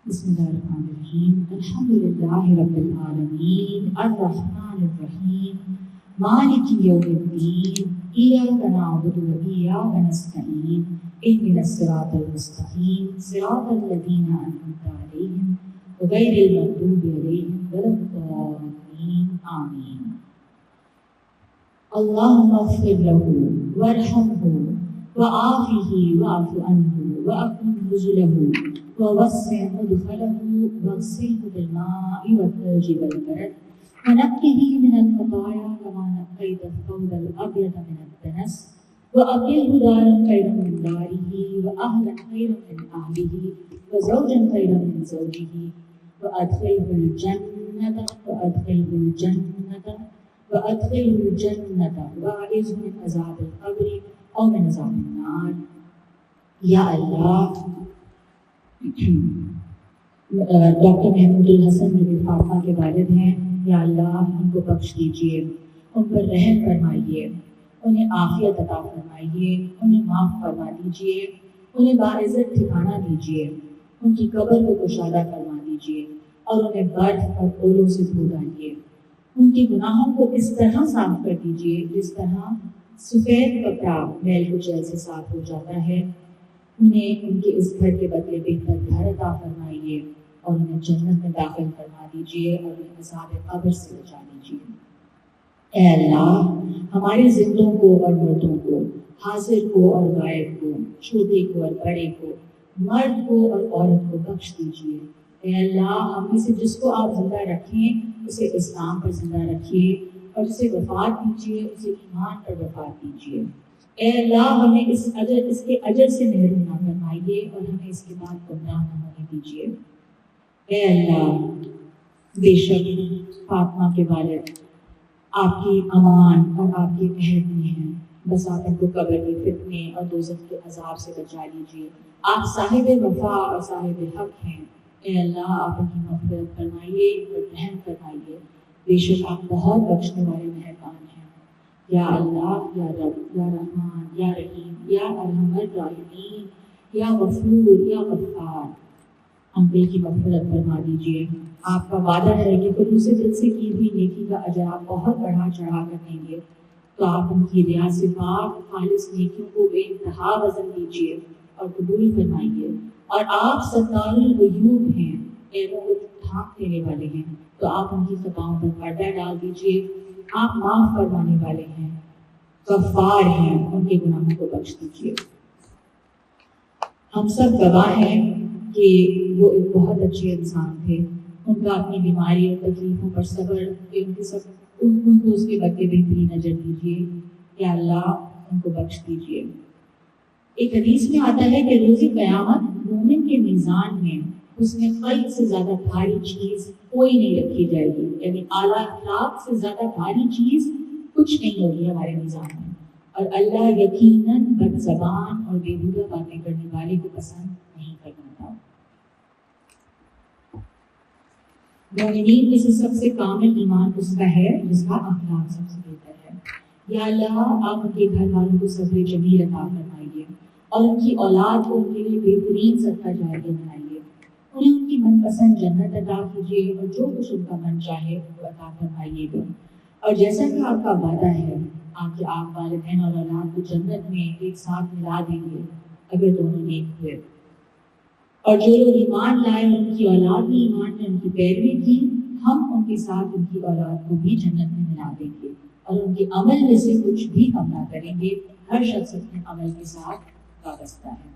بسم اللہ الرحمن الرحیم. الحمد للہ رب العالمین الرحمن الرحیم مالک یوم الدین ایاک نعبد و ایاک نستعین اهدنا الصراط المستقیم صراط الذین انعمت علیہم غیر المغضوب علیہم ولا الضالین آمین. اللہم اغفر له وارحمه وعافه واعف عنه واکرم نزله ووسع مدخله واغسله بالماء والثلج والبرد ونقه من الخطايا كما نقيت الثوب الأبيض من الدنس وأبدله دارا خيرا من داره وأهلا خيرا من أهله وزوجا خيرا من زوجه وأدخله الجنة وأعذه من عذاب القبر أو من عذاب النار. یا اللہ, ڈاکٹر محمود الحسن جو فاطمہ کے والد ہیں, یا اللہ ان کو بخش دیجیے, ان پر رحم فرمائیے, انہیں عافیت عطا فرمائیے, انہیں معاف فرما دیجیے, انہیں باعزت ٹھکانہ دیجیے, ان کی قبر کو کشادہ فرما دیجیے اور انہیں برف اور اولوں سے دھو ڈالیے. ان کے گناہوں کو اس طرح صاف کر دیجیے جس طرح سفید کپڑا میل کچیل سے صاف ہو جاتا ہے. انہیں ان کے اس گھر کے بدلے بہتر گھر عطا فرمائیے اور انہیں جنت میں داخل فرما دیجیے اور انہیں عذاب قبر سے بچا دیجیے. اے اللہ, ہمارے زندوں کو اور مردوں کو, حاضر کو اور غائب کو, چھوٹے کو اور بڑے کو, مرد کو اور عورت کو بخش دیجیے. اے اللہ, ہم میں سے جس کو آپ زندہ رکھیں اسے اسلام پر زندہ رکھیے, اور جسے وفات دیجیے اسے ایمان پر وفات دیجیے. اے اللہ, ہمیں اس کے اجر سے محروم نہ فرمائیے اور ہمیں اس کے بعد گمراہ نہ ہونے دیجیے. اے اللہ, بے شک فاطمہ کے والد آپ کی امان اور آپ کے عہد میں ہیں, بس آپ ان کو قبر کے فتنے اور دوزخ کے عذاب سے بچا لیجیے. آپ صاحب وفا اور صاحب حق ہیں. اے اللہ, آپ ان کی مغفرت فرمائیے, ان پر رحم فرمائیے. بے شک آپ بہت بخشنے والے مہربان ہیں. یا اللہ, یا رب, یا رحمان, یا رحیم, یا ارحم الراحمین, یا غفور, یا غفار, ہم دل کی مغفرت فرما دیجیے. آپ کا وعدہ ہے کہ خلوص دل سے کی ہوئی نیکی کا اجر آپ بہت بڑھا چڑھا کر دیں گے, تو آپ ان کی ریا سے پاک خالص نیکیوں کو بے انتہا وزن دیجیے اور قبول فرمائیے. اور آپ ستار الغیوب ہیں, ایبوں کو ڈھانپ دینے والے ہیں, تو آپ ان کی خطاؤں پر پردہ ڈال دیجیے. آپ معاف فرمانے والے ہیں, غفار ہیں, ان کے گناہوں کو بخش دیجیے. ہم سب گواہ ہیں کہ وہ ایک بہت اچھے انسان تھے. ان کا اپنی بیماری اور تکلیفوں پر صبر, ان کو اس کے بدلے بہترین اجر دیجیے. یا اللہ, ان کو بخش دیجیے. ایک حدیث میں آتا ہے کہ روز قیامت مومن کے میزان میں اس میں قلب سے زیادہ بھاری چیز کوئی نہیں رکھی جائے گی, یعنی اعلیٰ اخلاق سے زیادہ بھاری چیز کچھ نہیں ہوگی ہمارے میزان میں. اور اللہ یقیناً بد زبان اور بےہودہ باتیں کرنے والے کو پسند نہیں کرتا. مومنین میں سے سب سے کامل ایمان اس کا ہے جس کا اخلاق سب سے بہتر ہے. یا اللہ, آپ ان کے گھر والوں کو صبر جمیل عطا فرمائیے. اور ان کی اولاد کو ان کے لیے بہترین صدقہ جاریہ بنائیے، انہیں ان کی من پسند جنت عطا کیجیے اور جو کچھ ان کا من چاہے ان کو عطا فرمائیے گا۔ اور جیسا کہ آپ کا وعدہ ہے آپ کے آپ والدین اور اولاد کو جنت میں ایک ساتھ ملا دیں گے اگر دونوں نیک ہوئے، اور جو لوگ ایمان لائے ان کی اولاد بھی ایمان میں ان کی پیروی کی، ہم ان کے ساتھ ان کی اولاد کو بھی جنت میں ملا دیں گے اور ان کے عمل میں سے کچھ بھی کم نہ کریں گے، ہر شخص اپنے عمل کے ساتھ وابستہ ہے۔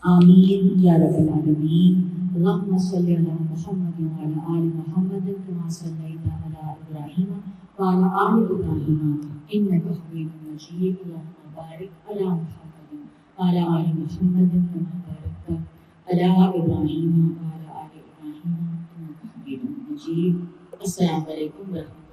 آمین یا رب العالمین۔ اللہم صلی علی محمد وعلی آل محمد کما صلیت علی ابراہیم وعلی آل ابراہیم انک حمید مجید۔ اللہم بارک علی محمد وعلی آل محمد کما بارکت علی ابراہیم وعلی آل ابراہیم انک حمید مجید۔ السلام علیکم ورحمۃ اللہ۔